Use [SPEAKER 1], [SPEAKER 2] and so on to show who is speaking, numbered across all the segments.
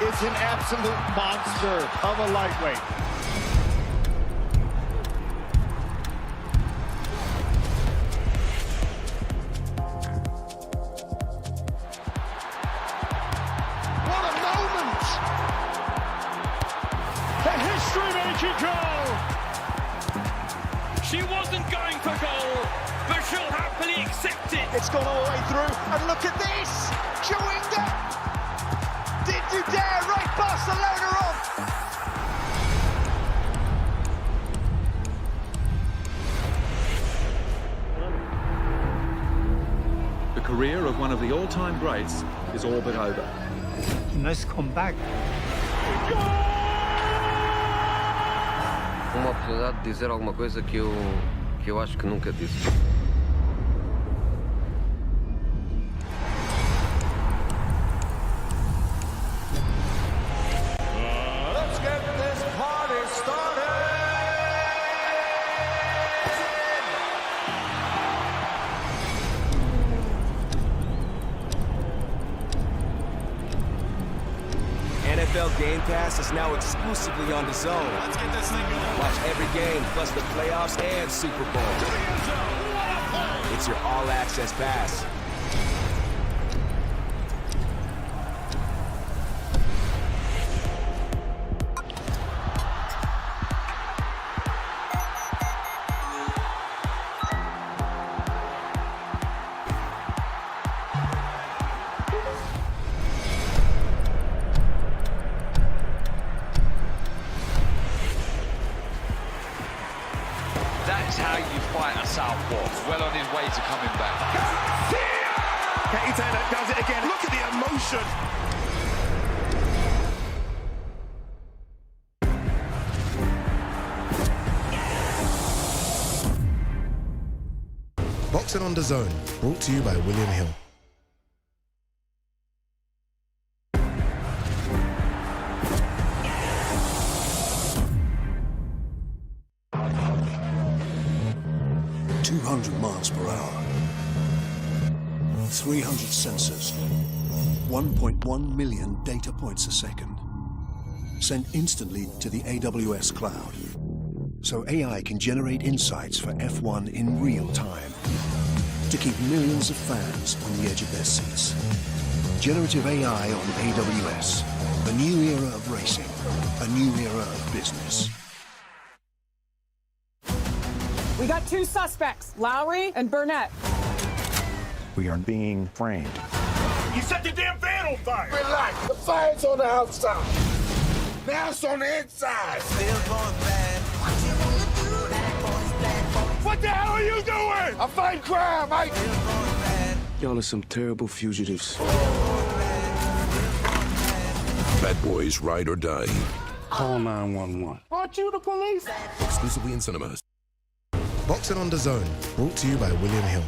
[SPEAKER 1] is an absolute monster of a lightweight.
[SPEAKER 2] What a moment! A history-making goal!
[SPEAKER 3] She wasn't going for goal, but she'll happily accept it.
[SPEAKER 2] It's gone all the way through, and look at this! Chewinga! Did you dare write Barcelona off?
[SPEAKER 4] The career of one of the all-time greats is all but over.
[SPEAKER 5] Nice comeback.
[SPEAKER 6] Uma oportunidade de dizer alguma coisa que eu acho que nunca disse.
[SPEAKER 2] Let's get this party started!
[SPEAKER 7] NFL Game Pass is now exclusively on DAZN.
[SPEAKER 2] Let's get this thing going.
[SPEAKER 7] Watch every game, plus the playoffs and Super Bowl. It's your all-access pass.
[SPEAKER 3] That's how you fight a southpaw. Well on his way to coming back.
[SPEAKER 2] Katie Taylor does it again. Look at the emotion.
[SPEAKER 8] Boxing on DAZN, brought to you by William Hill.
[SPEAKER 9] miles per hour, 300 sensors, 1.1 million data points a second, sent instantly to the AWS cloud, so AI can generate insights for F1 in real time, to keep millions of fans on the edge of their seats. Generative AI on AWS, a new era of racing, a new era of business.
[SPEAKER 10] We got two suspects, Lowry and Burnett.
[SPEAKER 5] We are being framed.
[SPEAKER 2] You set the damn van on fire! Relax, the fire's on the outside. Now it's on the inside. What the hell are you doing? I fight crime, mate.
[SPEAKER 9] Y'all are some terrible fugitives.
[SPEAKER 11] Bad Boys Ride or Die.
[SPEAKER 9] Call 911.
[SPEAKER 2] Aren't you the police?
[SPEAKER 11] Exclusively in cinemas.
[SPEAKER 8] Boxing on DAZN, brought to you by William Hill.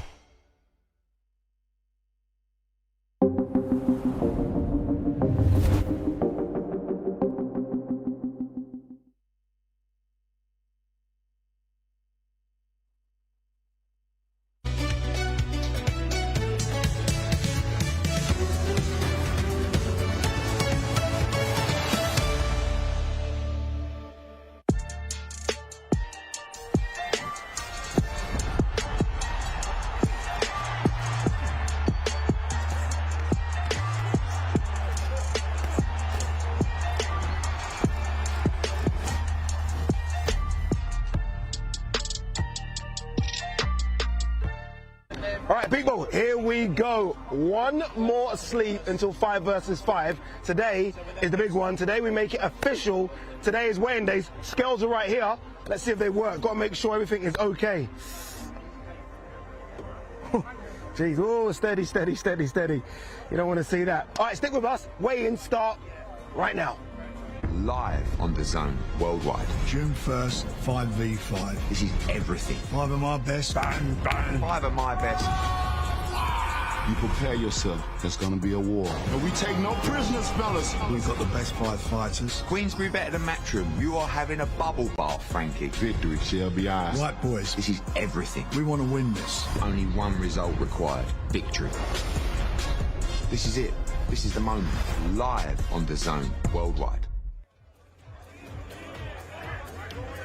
[SPEAKER 12] All right, people, here we go. One more sleep until 5 versus 5. Today is the big one. Today we make it official. Today is weighing days. Scales are right here. Let's see if they work. Got to make sure everything is okay. Jeez, oh, steady, steady, steady, steady. You don't want to see that. All right, stick with us. Weigh-in start right now.
[SPEAKER 11] Live on DAZN worldwide.
[SPEAKER 9] June 1st, 5v5.
[SPEAKER 11] This is everything.
[SPEAKER 9] 5 of my best. Bang, bang.
[SPEAKER 11] 5 of my best.
[SPEAKER 9] You prepare yourself. There's gonna be a war.
[SPEAKER 2] And we take no prisoners, fellas.
[SPEAKER 9] We've got the best 5 fighters.
[SPEAKER 11] Queensberry better than Matchroom. You are having a bubble bath, Frankie.
[SPEAKER 9] Victory shall be ours. Right, boys.
[SPEAKER 11] This is everything.
[SPEAKER 9] We want to win this.
[SPEAKER 11] Only one result required. Victory. This is it. This is the moment. Live on DAZN worldwide.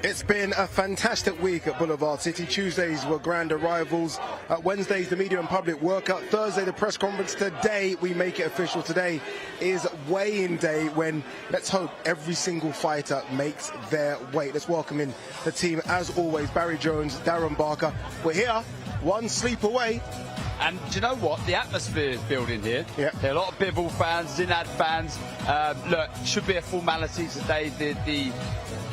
[SPEAKER 12] It's been a fantastic week at Boulevard City. Tuesdays were grand arrivals. Wednesdays, the media and public workout. Thursday, the press conference. Today, we make it official. Today is weigh-in day when, let's hope, every single fighter makes their weight. Let's welcome in the team, as always, Barry Jones, Darren Barker. We're here, one sleep away.
[SPEAKER 13] And do you know what? The atmosphere is building here.
[SPEAKER 12] Yeah.
[SPEAKER 13] There are a lot of Bivol fans, Zinad fans. Look, should be a formality today. The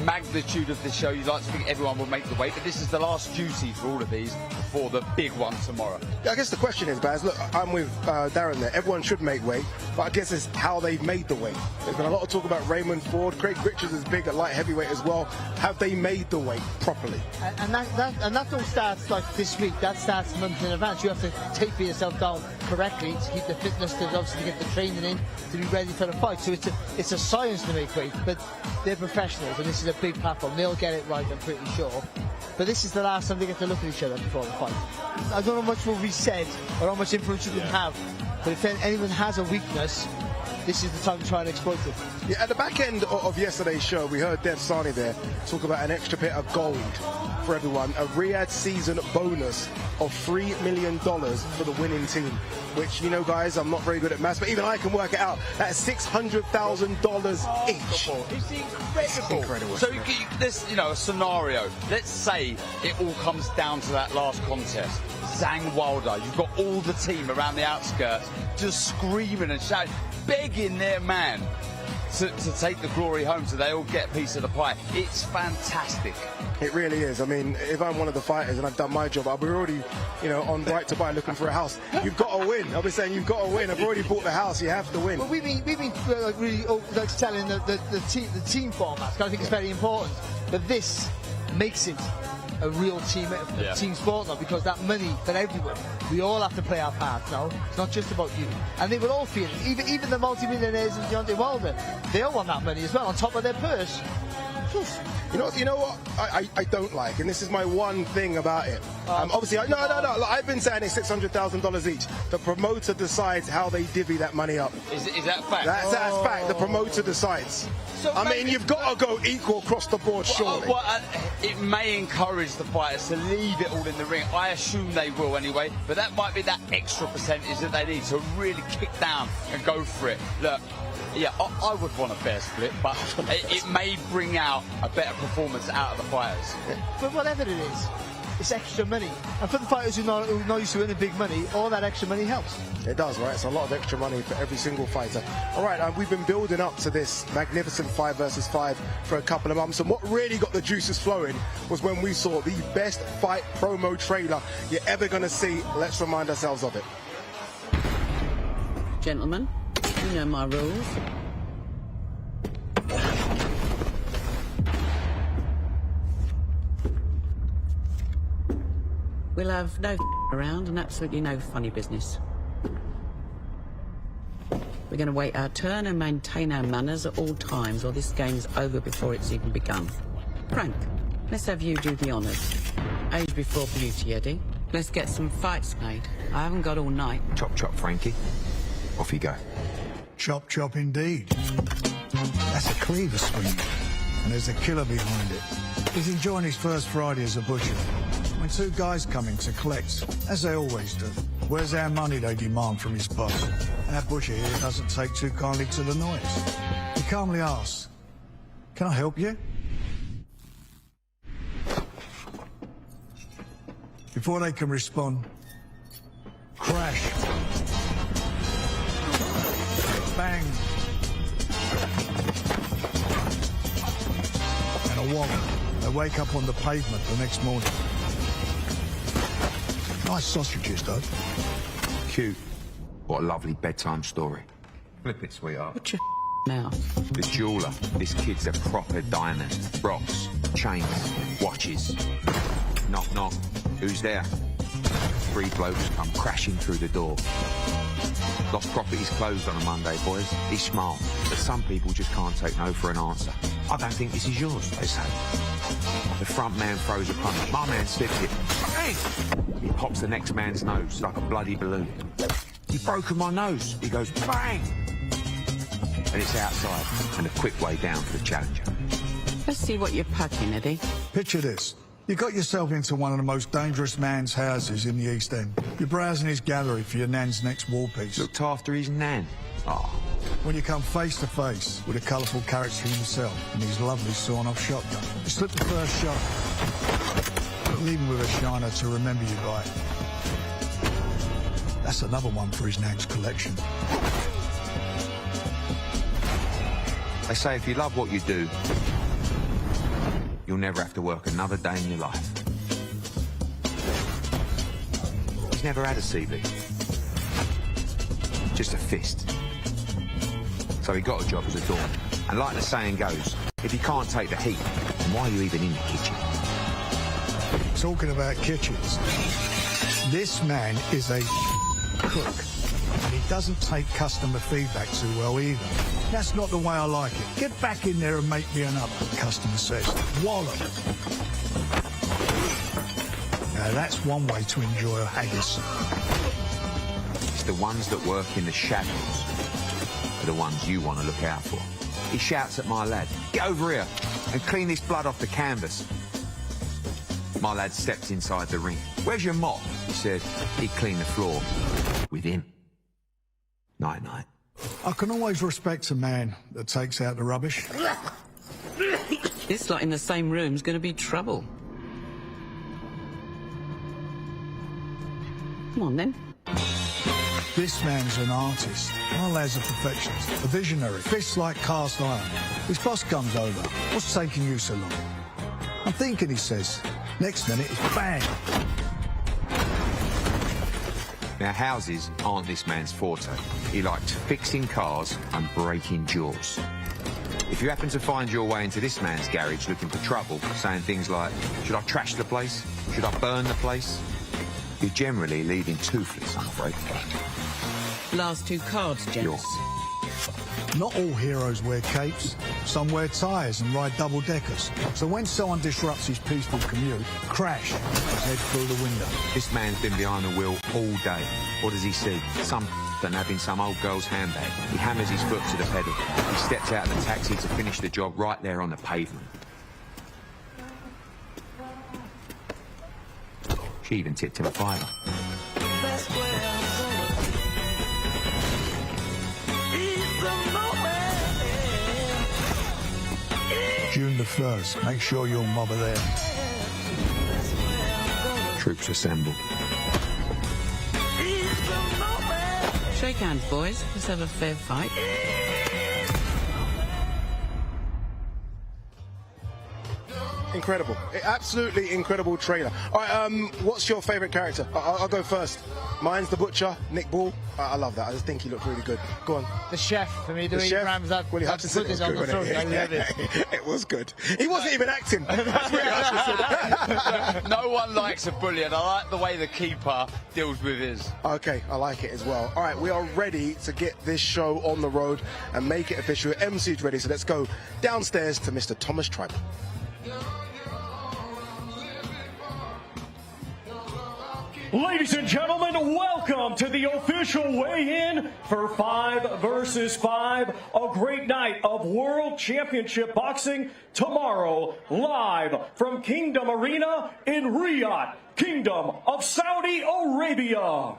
[SPEAKER 13] magnitude of the show, you'd like to think everyone will make the weight, but this is the last duty for all of these before the big one tomorrow.
[SPEAKER 12] Yeah, I guess the question is, Baz, look, I'm with Darren there. Everyone should make weight, but I guess it's how they've made the weight. There's been a lot of talk about Raymond Ford. Craig Richards is big at light heavyweight as well. Have they made the weight properly?
[SPEAKER 14] And that don't start like this week. That starts months in advance. You have to taper yourself down correctly to keep the fitness, to obviously get the training in, to be ready for the fight. So it's a science to make weight, but they're professionals, and this is a big platform. They'll get it right, I'm pretty sure. But this is the last time they get to look at each other before the fight. I don't know much will be said or how much influence you can have, but if anyone has a weakness, this is the time to try and exploit it.
[SPEAKER 12] Yeah, at the back end of yesterday's show, we heard Dev Sani there talk about an extra bit of gold for everyone, a Riyadh season bonus of $3 million for the winning team, which, you know, guys, I'm not very good at maths, but even I can work it out. That's $600,000 each.
[SPEAKER 13] It's incredible. So there's, you know, a scenario. Let's say it all comes down to that last contest. Zhang Wilder, you've got all the team around the outskirts just screaming and shouting, begging their man to take the glory home so they all get a piece of the pie. It's fantastic.
[SPEAKER 12] It really is. I mean, if I'm one of the fighters and I've done my job, I'll be already, you know, on right to buy looking for a house. You've got to win. I'll be saying you've got to win. I've already bought the house. You have to win.
[SPEAKER 14] Well, we've been like, really like selling the team format. I think it's very important. But this makes it a real team sport now, because that money for everyone, we all have to play our part now. It's not just about you. And they will all feel it. Even the multi-millionaires and Deontay Wilder, they all want that money as well on top of their purse.
[SPEAKER 12] You know what I don't like, and this is my one thing about it. Obviously, no. I've been saying it's $600,000 each. The promoter decides how they divvy that money up.
[SPEAKER 13] Is that fact?
[SPEAKER 12] That's fact. The promoter decides.
[SPEAKER 13] So
[SPEAKER 12] I mean, you've got to go equal across the board, surely.
[SPEAKER 13] It may encourage the fighters to leave it all in the ring. I assume they will anyway, but that might be that extra percentage that they need to really kick down and go for it. Look, yeah, I would want a fair split, but it may bring out a better performance out of the fighters.
[SPEAKER 14] But whatever it is, it's extra money. And for the fighters who are not used to winning big money, all that extra money helps.
[SPEAKER 12] It does, right? It's a lot of extra money for every single fighter. All right, we've been building up to this magnificent 5 versus 5 for a couple of months, and what really got the juices flowing was when we saw the best fight promo trailer you're ever going to see. Let's remind ourselves of it.
[SPEAKER 15] Gentlemen, you know my rules. We'll have no around and absolutely no funny business. We're going to wait our turn and maintain our manners at all times, or this game's over before it's even begun. Frank, let's have you do the honours. Age before beauty, Eddie. Let's get some fights made. I haven't got all night.
[SPEAKER 11] Chop, chop, Frankie. Off you go.
[SPEAKER 9] Chop, chop indeed. That's a cleaver swing, and there's a killer behind it. He's enjoying his first Friday as a butcher. When two guys come in to collect, as they always do, where's our money they demand from his boss? Our butcher here doesn't take too kindly to the noise. He calmly asks, "Can I help you?" Before they can respond, crash. Bang. And a wobble. They wake up on the pavement the next morning. Nice sausages, though.
[SPEAKER 11] Cute. What a lovely bedtime story. Flip it, sweetheart.
[SPEAKER 15] What's your mouth?
[SPEAKER 11] The jeweller. This kid's a proper diamond. Rocks, chains, watches. Knock, knock. Who's there? 3 blokes come crashing through the door. Lost Property's closed on a Monday, boys. He's smart, but some people just can't take no for an answer. I don't think this is yours, they say. The front man throws a punch. My man slips it. Bang! He pops the next man's nose like a bloody balloon. You've broken my nose. He goes, bang! And it's outside, and a quick way down for the challenger.
[SPEAKER 15] Let's see what you're packing, Eddie.
[SPEAKER 16] Picture this. You got yourself into one of the most dangerous man's houses in the East End. You're browsing his gallery for your nan's next wall piece.
[SPEAKER 11] Looked after his nan. Oh.
[SPEAKER 16] When you come face to face with a colourful character himself and his lovely sawn-off shotgun, you slip the first shot, leaving with a shiner to remember you by. That's another one for his nan's collection.
[SPEAKER 11] They say if you love what you do, you'll never have to work another day in your life. He's never had a CV. Just a fist. So he got a job as a doorman. And like the saying goes, if you can't take the heat, then why are you even in the kitchen?
[SPEAKER 16] Talking about kitchens, this man is a cook. And he doesn't take customer feedback too well either. That's not the way I like it. Get back in there and make me another, the customer says. Wallop. Now that's one way to enjoy a haggis.
[SPEAKER 11] It's the ones that work in the shadows are the ones you want to look out for. He shouts at my lad, get over here and clean this blood off the canvas. My lad steps inside the ring. Where's your mop? He said he'd clean the floor with him. Night, night.
[SPEAKER 16] I can always respect a man that takes out the rubbish.
[SPEAKER 15] This lot in the same room's going to be trouble. Come on, then.
[SPEAKER 16] This man's an artist. My lad's a perfectionist, a visionary, fists like cast iron. His boss comes over. What's taking you so long? I'm thinking, he says. Next minute, it's bang.
[SPEAKER 11] Now, houses aren't this man's forte. He liked fixing cars and breaking jaws. If you happen to find your way into this man's garage looking for trouble, saying things like, should I trash the place? Should I burn the place? You're generally leaving toothless, I'm afraid.
[SPEAKER 15] Last two cards, gents.
[SPEAKER 16] Not all heroes wear capes. Some wear tyres and ride double-deckers. So when someone disrupts his peaceful commute, crash, his head through the window.
[SPEAKER 11] This man's been behind the wheel all day. What does he see? Some nabbing some old girl's handbag. He hammers his foot to the pedal. He steps out of the taxi to finish the job right there on the pavement. She even tipped him a fiver.
[SPEAKER 16] June the 1st. Make sure your mob are there.
[SPEAKER 11] Troops assemble.
[SPEAKER 15] Shake hands, boys. Let's have a fair fight.
[SPEAKER 12] Incredible. Absolutely incredible trailer. All right, what's your favourite character? I'll go first. Mine's the Butcher, Nick Ball. I love that. I just think he looked really good. Go on.
[SPEAKER 14] The chef, for me, the way he rams that
[SPEAKER 12] Willie Hutchinson was good,
[SPEAKER 14] I love it.
[SPEAKER 12] It was good. He wasn't even acting. That's Willie Hutchinson.
[SPEAKER 13] No one likes a bully, and I like the way the keeper deals with his.
[SPEAKER 12] Okay, I like it as well. All right, we are ready to get this show on the road and make it official. MC's ready, so let's go downstairs to Mr. Thomas Tribe.
[SPEAKER 17] Ladies and gentlemen, welcome to the official weigh-in for 5 versus 5. A great night of World Championship Boxing tomorrow, live from Kingdom Arena in Riyadh, Kingdom of Saudi Arabia.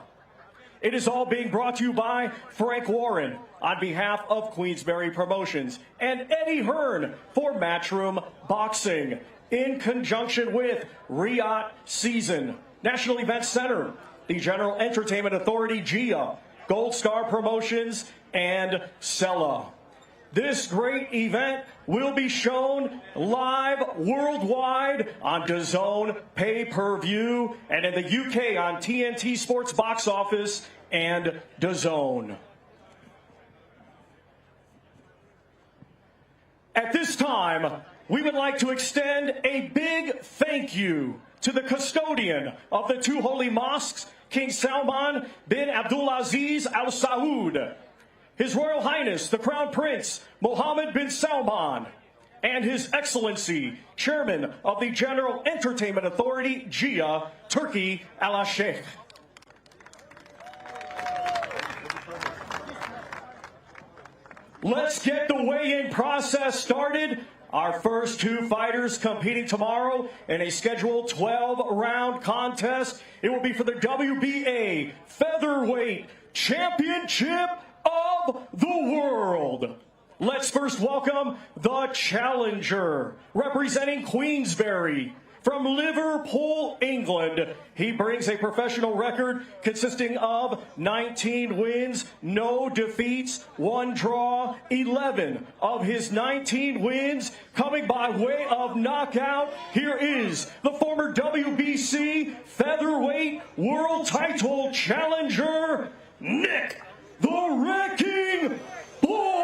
[SPEAKER 17] It is all being brought to you by Frank Warren on behalf of Queensberry Promotions and Eddie Hearn for Matchroom Boxing in conjunction with Riyadh Season, National Event Center, the General Entertainment Authority, GIA, Gold Star Promotions, and Sella. This great event will be shown live worldwide on DAZN pay-per-view and in the UK on TNT Sports Box Office and DAZN. At this time, we would like to extend a big thank you to the custodian of the two holy mosques, King Salman bin Abdulaziz Al Saud, His Royal Highness, the Crown Prince Mohammed bin Salman, and His Excellency, Chairman of the General Entertainment Authority, GIA, Turkey Al Sheikh. Let's get the weigh-in process started. Our first two fighters competing tomorrow in a scheduled 12-round contest. It will be for the WBA Featherweight Championship of the World. Let's first welcome the challenger, representing Queensberry. From Liverpool, England, he brings a professional record consisting of 19 wins, no defeats, 1 draw, 11 of his 19 wins coming by way of knockout. Here is the former WBC Featherweight World Title Challenger, Nick the Wrecking Ball.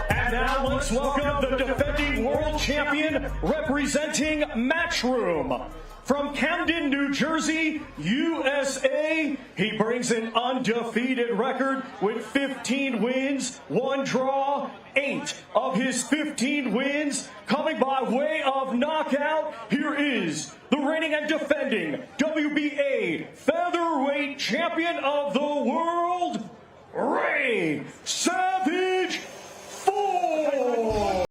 [SPEAKER 17] And now let's welcome the defending world champion representing Matchroom. From Camden, New Jersey, USA, he brings an undefeated record with 15 wins, 1 draw, 8 of his 15 wins coming by way of knockout. Here is the reigning and defending WBA Featherweight Champion of the World, Ray Savage Ford.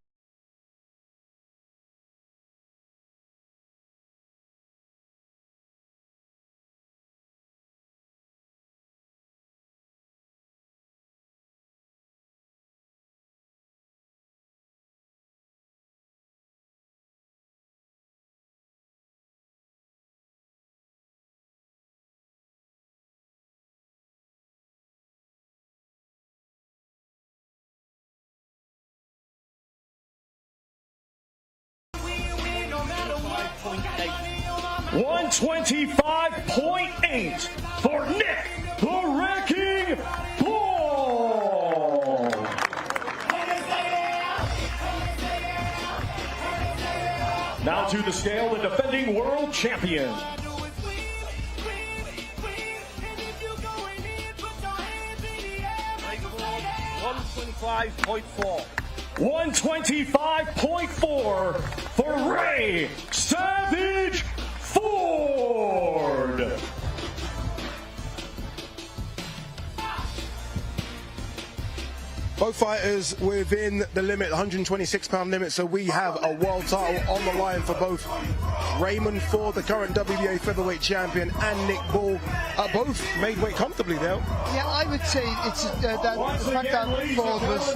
[SPEAKER 17] $125.8 for Nick the Wrecking Ball. Now to the scale, the defending world champion.
[SPEAKER 1] 125.4.
[SPEAKER 17] 125.4 for Ray Savage Ford.
[SPEAKER 12] Both fighters within the limit, 126-pound limit, so we have a world title on the line for both Raymond Ford, the current WBA featherweight champion, and Nick Ball. Both made weight comfortably there.
[SPEAKER 14] Yeah, I would say it's the fact that Ford was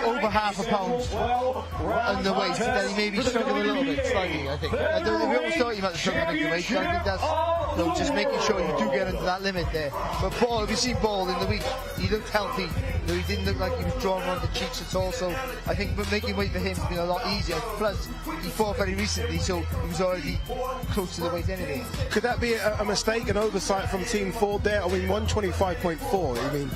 [SPEAKER 14] over half a pound on the weight, that he maybe struggled a little bit, slightly, I think. We always thought he might struggle with the weight, but I think that's just making sure you do get into that limit there. But Ball, if you see Ball in the week, he looked healthy. He didn't look like he was drawn around the cheeks at all, so I think making weight for him has been a lot easier. Plus, he fought very recently, so he was already close to the weight anyway.
[SPEAKER 12] Could that be a mistake, an oversight from Team Ford there? I mean, 125.4, I mean,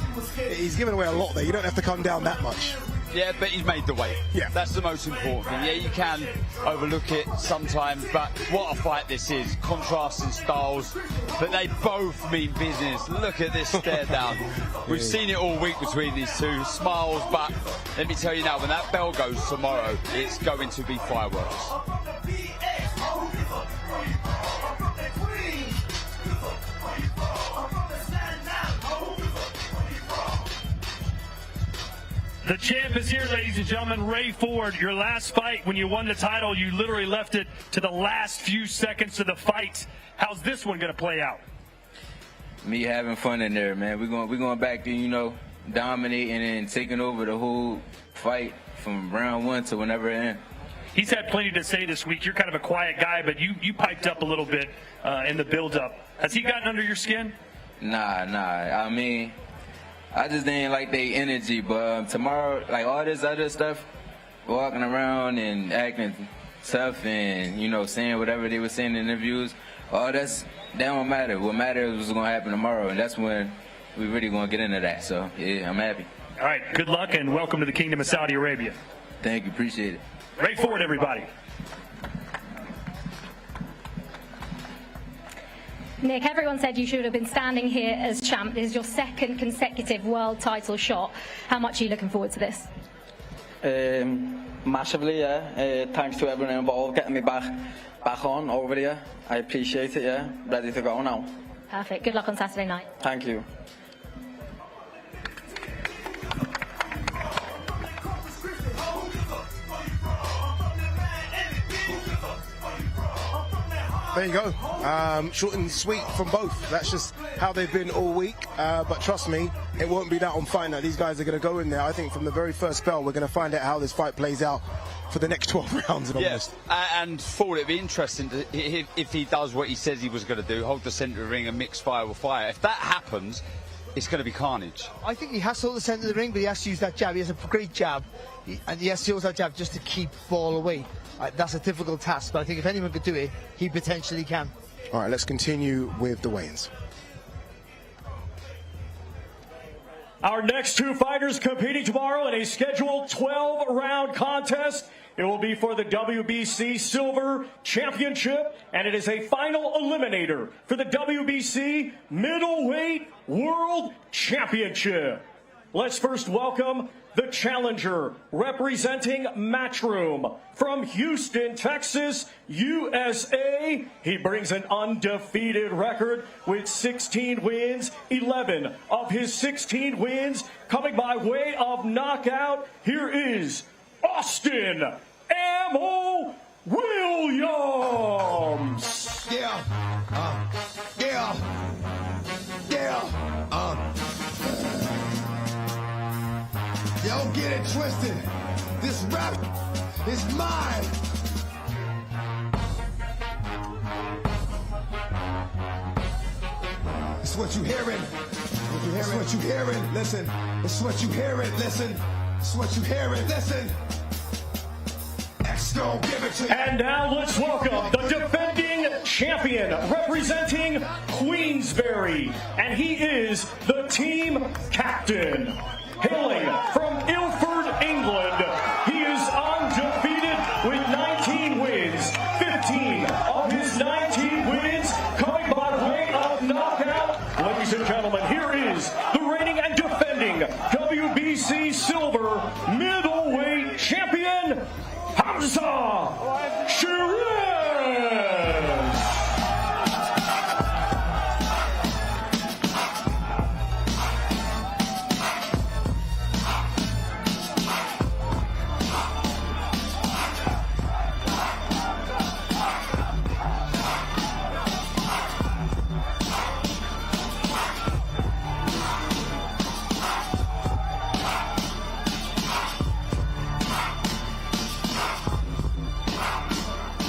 [SPEAKER 12] he's given away a lot there. You don't have to come down that much.
[SPEAKER 13] Yeah, but he's made the weight.
[SPEAKER 12] Yeah.
[SPEAKER 13] That's the most important thing. Yeah, you can overlook it sometimes, but what a fight this is. Contrasting styles, but they both mean business. Look at this stare down. We've seen it all week between these two. Smiles, but let me tell you now, when that bell goes tomorrow, it's going to be fireworks.
[SPEAKER 18] The champ is here, ladies and gentlemen. Ray Ford, your last fight when you won the title, you literally left it to the last few seconds of the fight. How's this one going to play out?
[SPEAKER 6] Me having fun in there, man. We're going back to, you know, dominating and taking over the whole fight from round 1 to whenever it ends.
[SPEAKER 18] He's had plenty to say this week. You're kind of a quiet guy, but you piped up a little bit in the build-up. Has he gotten under your skin?
[SPEAKER 6] Nah. I mean, I just didn't like their energy, but tomorrow, like all this other stuff, walking around and acting tough and, you know, saying whatever they were saying in interviews, all that don't matter. What matters is what's going to happen tomorrow, and that's when we really going to get into that. So, yeah, I'm happy.
[SPEAKER 18] All right, good luck and welcome to the Kingdom of Saudi Arabia.
[SPEAKER 6] Thank you, appreciate it.
[SPEAKER 18] Ray Ford, everybody.
[SPEAKER 19] Nick, everyone said you should have been standing here as champ. This is your second consecutive world title shot. How much are you looking forward to this?
[SPEAKER 20] Massively, yeah. Thanks to everyone involved getting me back on over here. I appreciate it, yeah. Ready to go now.
[SPEAKER 19] Perfect. Good luck on Saturday night.
[SPEAKER 20] Thank you.
[SPEAKER 12] There you go. Short and sweet from both. That's just how they've been all week. But trust me, it won't be that on Fight Night. These guys are going to go in there. I think from the very first bell, we're going to find out how this fight plays out for the next 12 rounds.
[SPEAKER 13] Yes, and for it'd be interesting to, if he does what he says he was going to do, hold the centre of the ring and mix fire with fire. If that happens, it's going to be carnage.
[SPEAKER 14] I think he has to hold the centre of the ring, but he has to use that jab. He has a great jab, and he has to use that jab just to keep ball away. That's a difficult task, but I think if anyone could do it, he potentially can.
[SPEAKER 12] All right, let's continue with the weigh-ins.
[SPEAKER 17] Our next two fighters competing tomorrow in a scheduled 12-round contest. It will be for the WBC Silver Championship, and it is a final eliminator for the WBC Middleweight World Championship. Let's first welcome the challenger representing Matchroom from Houston, Texas, USA. He brings an undefeated record with 16 wins, 11 of his 16 wins coming by way of knockout. Here is Austin Ammo Williams.
[SPEAKER 21] Don't get it twisted. This rap is mine. It's what you hearing. It's what you hearing. Listen. It's what you hearing. Listen. It's what you hearing. Listen.
[SPEAKER 17] And now let's welcome the defending champion representing Queensberry, and he is the team captain. Hailing from Ilford, England, he is undefeated with 19 wins. 15 of his 19 wins coming by way of knockout. Ladies and gentlemen, here is the reigning and defending WBC Silver Middleweight Champion, Hamza Shiraz.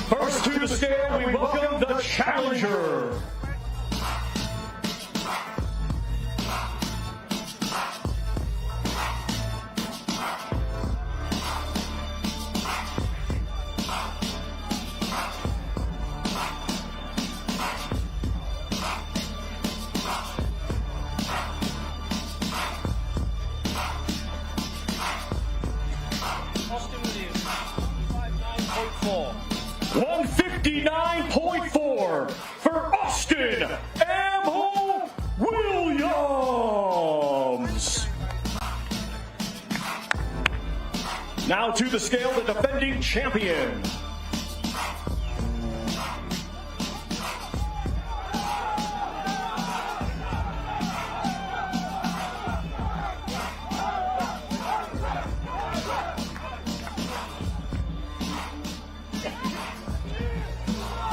[SPEAKER 17] First to the scale, we welcome the challenger.
[SPEAKER 18] Austin Williams, 59.4.
[SPEAKER 17] 159.4 for Austin Ammo Williams. Now to the scale, the defending champion.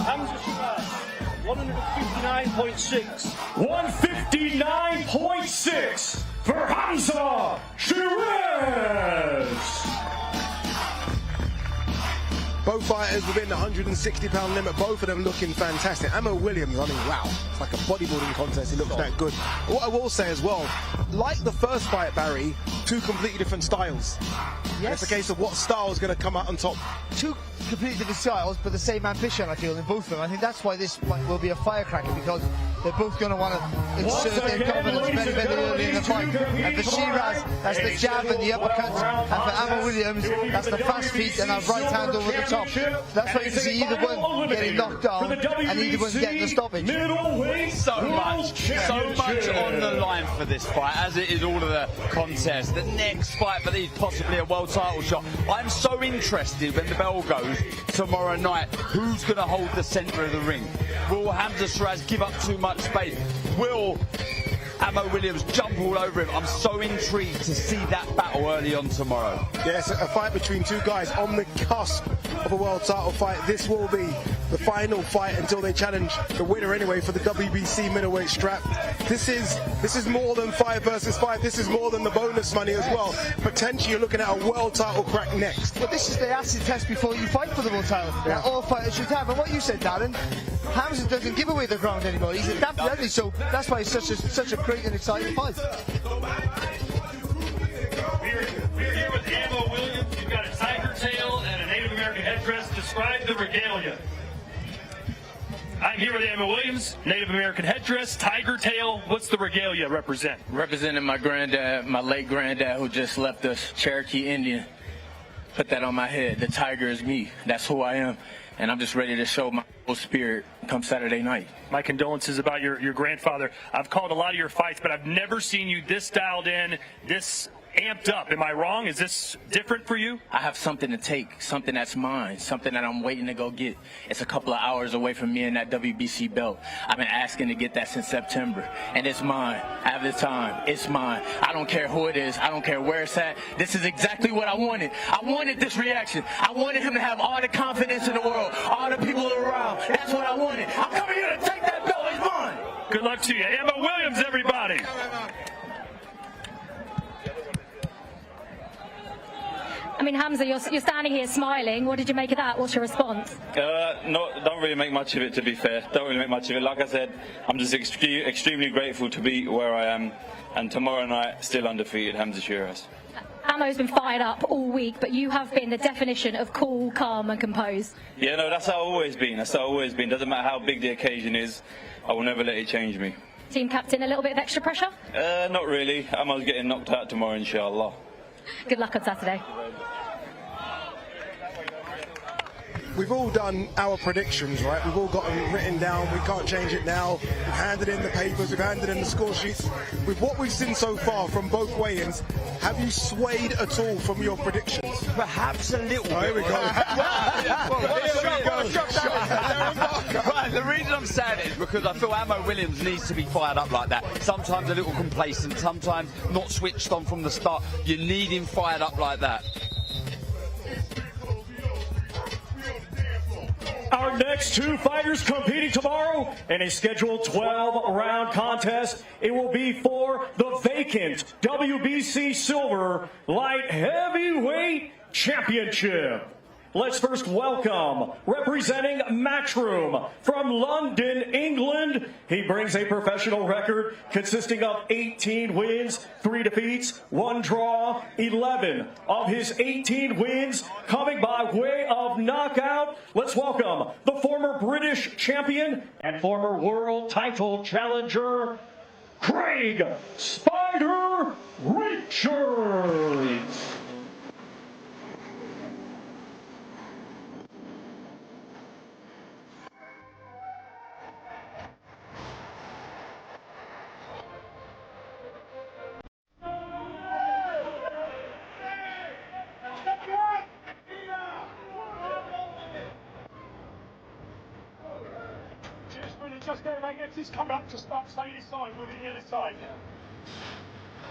[SPEAKER 18] Hamza Shiraz, 159.6.
[SPEAKER 17] 159.6 for Hamza Shiraz.
[SPEAKER 12] Both fighters within the 160-pound limit, both of them looking fantastic. Ammo Williams, I mean, wow, it's like a bodybuilding contest. He looks that good. What I will say as well, like the first fight, Barry, two completely different styles.
[SPEAKER 14] Yes.
[SPEAKER 12] It's a case of what style is going to come out on top.
[SPEAKER 14] Two completely different styles, but the same ambition, I feel, in both of them. I think that's why this will be a firecracker, because they're both going to want to insert their confidence very, very early in the fight. And for Shiraz, that's the jab and the uppercut. And for Ammo Williams, that's the fast feet and that right hand over the top. That's why you can see either one getting knocked down and either one getting the stoppage.
[SPEAKER 13] So much on the line for this fight, as it is all of the contests. The next fight for these, possibly a world title shot. I'm so interested when the bell goes tomorrow night, who's going to hold the centre of the ring? Will Hamza Shiraz give up too much space? Will Ammo Williams jump all over him? I'm so intrigued to see that battle early on tomorrow.
[SPEAKER 12] Yes, a fight between two guys on the cusp of a world title fight. This will be the final fight until they challenge the winner anyway for the WBC middleweight strap. This is more than 5 versus 5. This is more than the bonus money as well. Potentially you're looking at a world title crack next.
[SPEAKER 14] But this is the acid test before you fight for the world title. Yeah. That all fighters should have. And what you said, Darren, Hamza doesn't give away the ground anymore. He's adapted deadly, so that's why it's such a great and exciting fight.
[SPEAKER 18] We're here with Ammo Williams. You've got a tiger tail and a Native American headdress. Describe the regalia. I'm here with Ammo Williams, Native American headdress, tiger tail. What's the regalia represent?
[SPEAKER 6] Representing my granddad, my late granddad who just left us, Cherokee Indian. Put that on my head. The tiger is me. That's who I am. And I'm just ready to show my full spirit come Saturday night.
[SPEAKER 18] My condolences about your grandfather. I've called a lot of your fights, but I've never seen you this dialed in, this amped up. Am I wrong? Is this different for you?
[SPEAKER 6] I have something to take, something that's mine, something that I'm waiting to go get. It's a couple of hours away from me and that WBC belt. I've been asking to get that since September, and it's mine. I have the time. It's mine. I don't care who it is. I don't care where it's at. This is exactly what I wanted. I wanted this reaction. I wanted him to have all the confidence in the world, all the people around. That's what I wanted. I'm coming here to take that belt. It's mine.
[SPEAKER 18] Good luck to you. Ammo Williams, everybody.
[SPEAKER 19] I mean, Hamza, you're standing here smiling. What did you make of that? What's your response?
[SPEAKER 4] Don't really make much of it, to be fair. Don't really make much of it. Like I said, I'm just extremely grateful to be where I am. And tomorrow night, still undefeated, Hamza Shiraz.
[SPEAKER 19] Ammo's been fired up all week, but you have been the definition of cool, calm and composed.
[SPEAKER 4] Yeah, no, that's how I've always been. That's how I've always been. Doesn't matter how big the occasion is, I will never let it change me.
[SPEAKER 19] Team captain, a little bit of extra pressure?
[SPEAKER 4] Not really. Ammo's getting knocked out tomorrow, inshallah.
[SPEAKER 19] Good luck on Saturday.
[SPEAKER 12] We've all done our predictions, right? We've all got them written down. We can't change it now. We've handed in the papers. We've handed in the score sheets. With what we've seen so far from both weigh-ins, have you swayed at all from your predictions?
[SPEAKER 13] Perhaps a little bit.
[SPEAKER 12] Here we go.
[SPEAKER 13] Right, the reason I'm saying it is because I feel Ammo Williams needs to be fired up like that. Sometimes a little complacent, sometimes not switched on from the start. You need him fired up like that.
[SPEAKER 17] Our next two fighters competing tomorrow in a scheduled 12-round contest. It will be for the vacant WBC Silver Light Heavyweight Championship. Let's first welcome, representing Matchroom from London, England. He brings a professional record consisting of 18 wins, 3 defeats, 1 draw, 11 of his 18 wins coming by way of knockout. Let's welcome the former British champion and former world title challenger, Craig Spider Richards.
[SPEAKER 18] Just go, mate. Just come up to stop. Stay this side. We'll be here this side.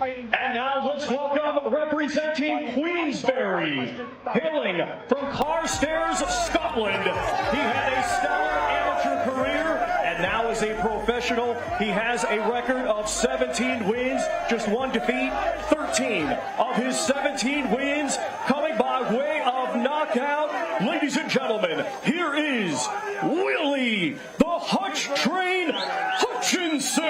[SPEAKER 17] And now let's welcome, representing Queensberry, hailing from Carstairs, Scotland. He had a stellar amateur career, and now as a professional, he has a record of 17 wins, just 1 defeat, 13 of his 17 wins coming by way of knockout. Ladies and gentlemen, here is Willie, the Hutch Train Hutchinson.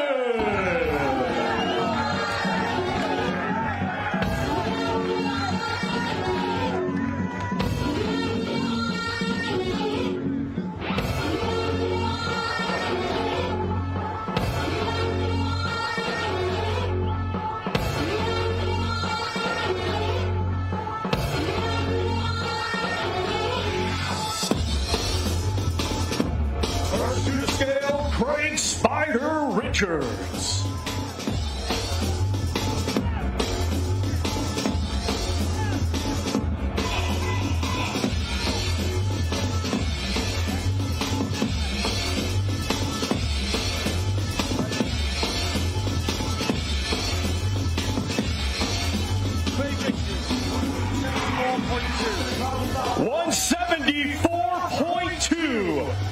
[SPEAKER 17] Richards.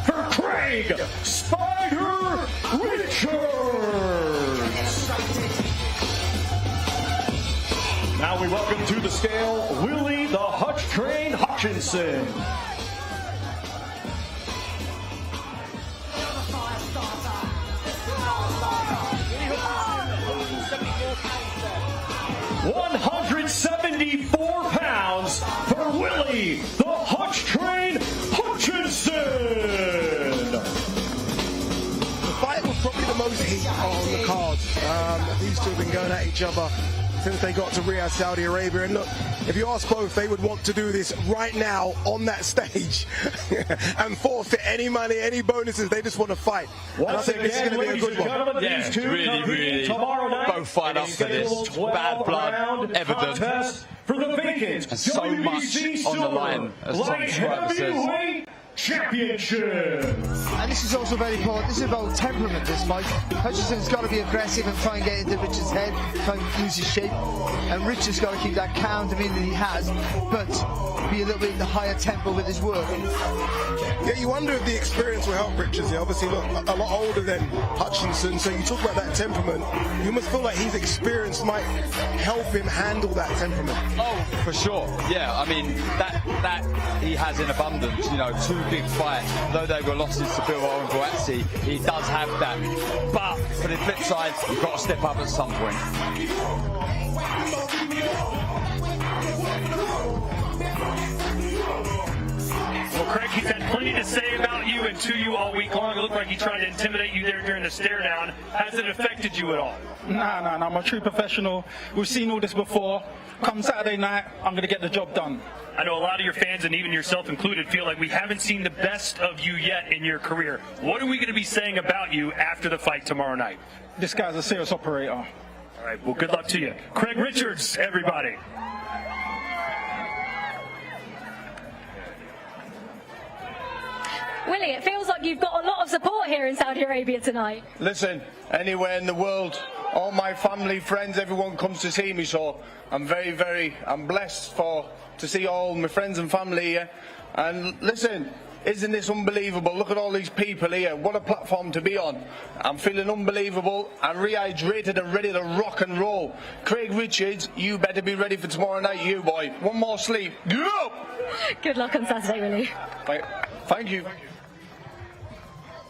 [SPEAKER 17] For Craig Spider Richards. Now we welcome to the scale Willie the Hutch Train Hutchinson. £174 for Willie the Hutch Train Hutchinson.
[SPEAKER 12] The fight was probably the most heat on the cards. These two have been going at each other since they got to Riyadh, Saudi Arabia. And look, if you ask both, they would want to do this right now on that stage and forfeit any money, any bonuses. They just want to fight. And I think this is going to be a good one.
[SPEAKER 13] Yeah, really.
[SPEAKER 17] Tomorrow night,
[SPEAKER 13] both fight up for this. Bad blood, evident.
[SPEAKER 17] For the vacant
[SPEAKER 13] and so much on the line, as Tom Schreiber says.
[SPEAKER 17] Championship.
[SPEAKER 14] And this is also very important. This is about temperament, this fight. Hutchinson's got to be aggressive and try and get into Richards' head, try and lose his shape. And Richards got to keep that calm demeanor that he has, but be a little bit in the higher tempo with his work.
[SPEAKER 12] Yeah, you wonder if the experience will help Richards. Yeah, obviously, look, a lot older than Hutchinson, so you talk about that temperament. You must feel like his experience might help him handle that temperament.
[SPEAKER 13] Oh, for sure. Yeah, I mean, that he has in abundance, you know, two big fights. Though they were losses to Bivol and Boazzi, he does have that. But for the flip side, you've got to step up at some point.
[SPEAKER 18] Well, Craig, he's had plenty to say about you and to you all week long. It looked like he tried to intimidate you there during the stare down. Has it affected you at all?
[SPEAKER 7] Nah, I'm a true professional. We've seen all this before. Come Saturday night, I'm going to get the job done.
[SPEAKER 18] I know a lot of your fans, and even yourself included, feel like we haven't seen the best of you yet in your career. What are we going to be saying about you after the fight tomorrow night?
[SPEAKER 7] This guy's a serious operator.
[SPEAKER 18] All right, well, good luck to you. Craig Richards, everybody.
[SPEAKER 19] Willie, it feels like you've got a lot of support here in Saudi Arabia tonight.
[SPEAKER 22] Listen, anywhere in the world, all my family, friends, everyone comes to see me, so I'm I'm blessed to see all my friends and family here. And listen, isn't this unbelievable? Look at all these people here. What a platform to be on. I'm feeling unbelievable and rehydrated and ready to rock and roll. Craig Richards, you better be ready for tomorrow night, you boy. One more sleep. Get up!
[SPEAKER 19] Good luck on Saturday, Willie.
[SPEAKER 22] Thank you.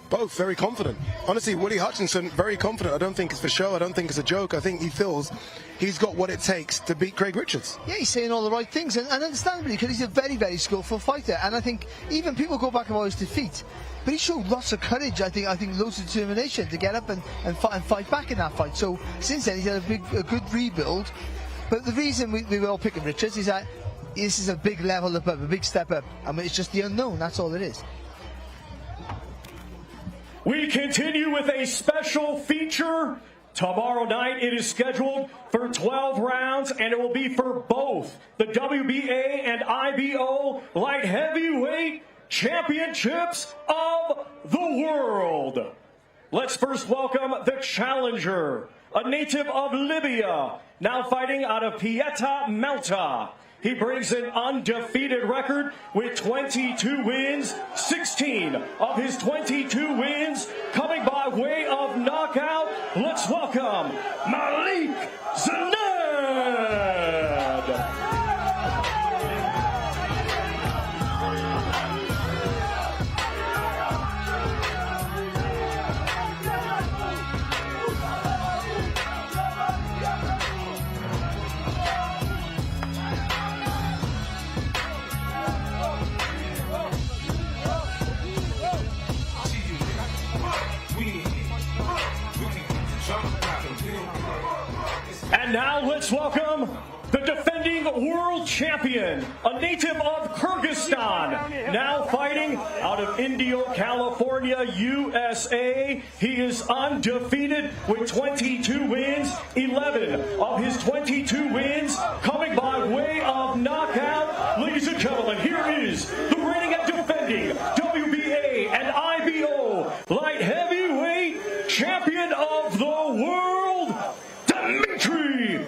[SPEAKER 12] Both very confident. Honestly, Willie Hutchinson, very confident. I don't think it's for show. I don't think it's a joke. I think he feels he's got what it takes to beat Craig Richards.
[SPEAKER 14] Yeah, he's saying all the right things, and understandably, because he's a very, very skillful fighter. And I think even people go back about his defeat, but he showed lots of courage. I think loads of determination to get up and fight back in that fight. So since then, he's had a good rebuild. But the reason we were all picking Richards is that this is a big level up, a big step up. I mean, it's just the unknown. That's all it is.
[SPEAKER 17] We continue with a special feature. Tomorrow night it is scheduled for 12 rounds, and it will be for both the WBA and IBO light heavyweight championships of the world. Let's first welcome the challenger, a native of Libya, now fighting out of Pieta Malta. He brings an undefeated record with 22 wins, 16 of his 22 wins coming by way of knockout. Let's welcome Malik Zinad. And now let's welcome the defending defending world champion, a native of Kyrgyzstan, now fighting out of Indio, California, USA. He is undefeated with 22 wins, 11 of his 22 wins coming by way of knockout. Ladies and gentlemen, here is the reigning and defending WBA and IBO light heavyweight champion of the world, Dmitry.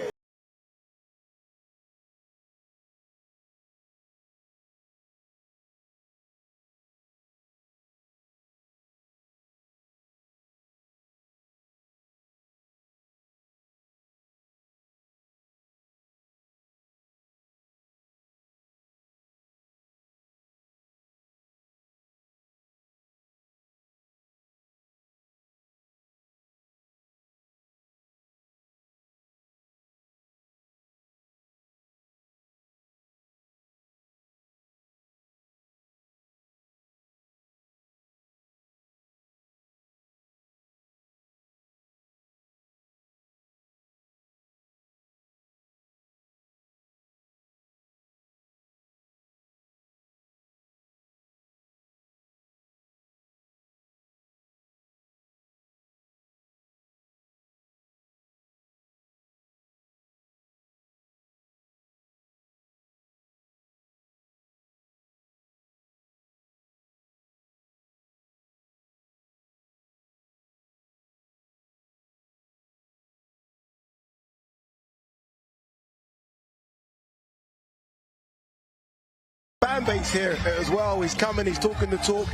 [SPEAKER 12] Fan base here as well. He's coming, he's talking the talk.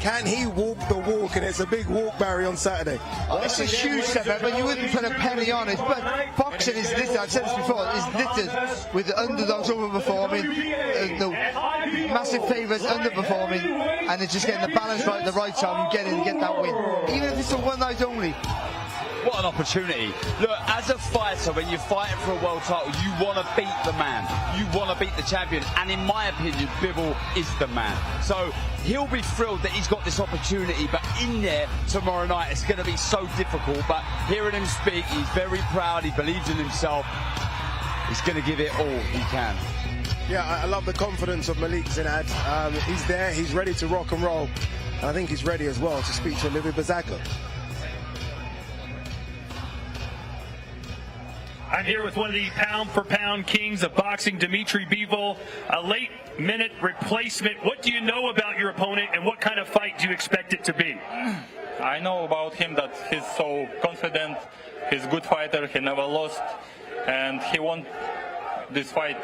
[SPEAKER 12] Can he walk the walk? And it's a big walk, Barry, on Saturday.
[SPEAKER 14] It's a huge step up, but you wouldn't put a penny on it. But boxing is littered, I've said this before, is littered with the underdogs overperforming, the massive favourites underperforming, and it's just getting the balance right at the right time and getting to get that win. Even if it's a one night only.
[SPEAKER 13] What an opportunity. Look, as a fighter, when you're fighting for a world title, you want to beat the man. You want to beat the champion. And in my opinion, Bivol is the man. So he'll be thrilled that he's got this opportunity. But in there tomorrow night, it's going to be so difficult. But hearing him speak, he's very proud. He believes in himself. He's going to give it all he can.
[SPEAKER 12] Yeah, I love the confidence of Malik, Zinad. He's there. He's ready to rock and roll. And I think he's ready as well to speak to Olivier Bazaka.
[SPEAKER 18] I'm here with one of the pound-for-pound kings of boxing, Dmitry Bivol, a late-minute replacement. What do you know about your opponent, and what kind of fight do you expect it to be?
[SPEAKER 4] I know about him that he's so confident, he's a good fighter, he never lost, and he won this fight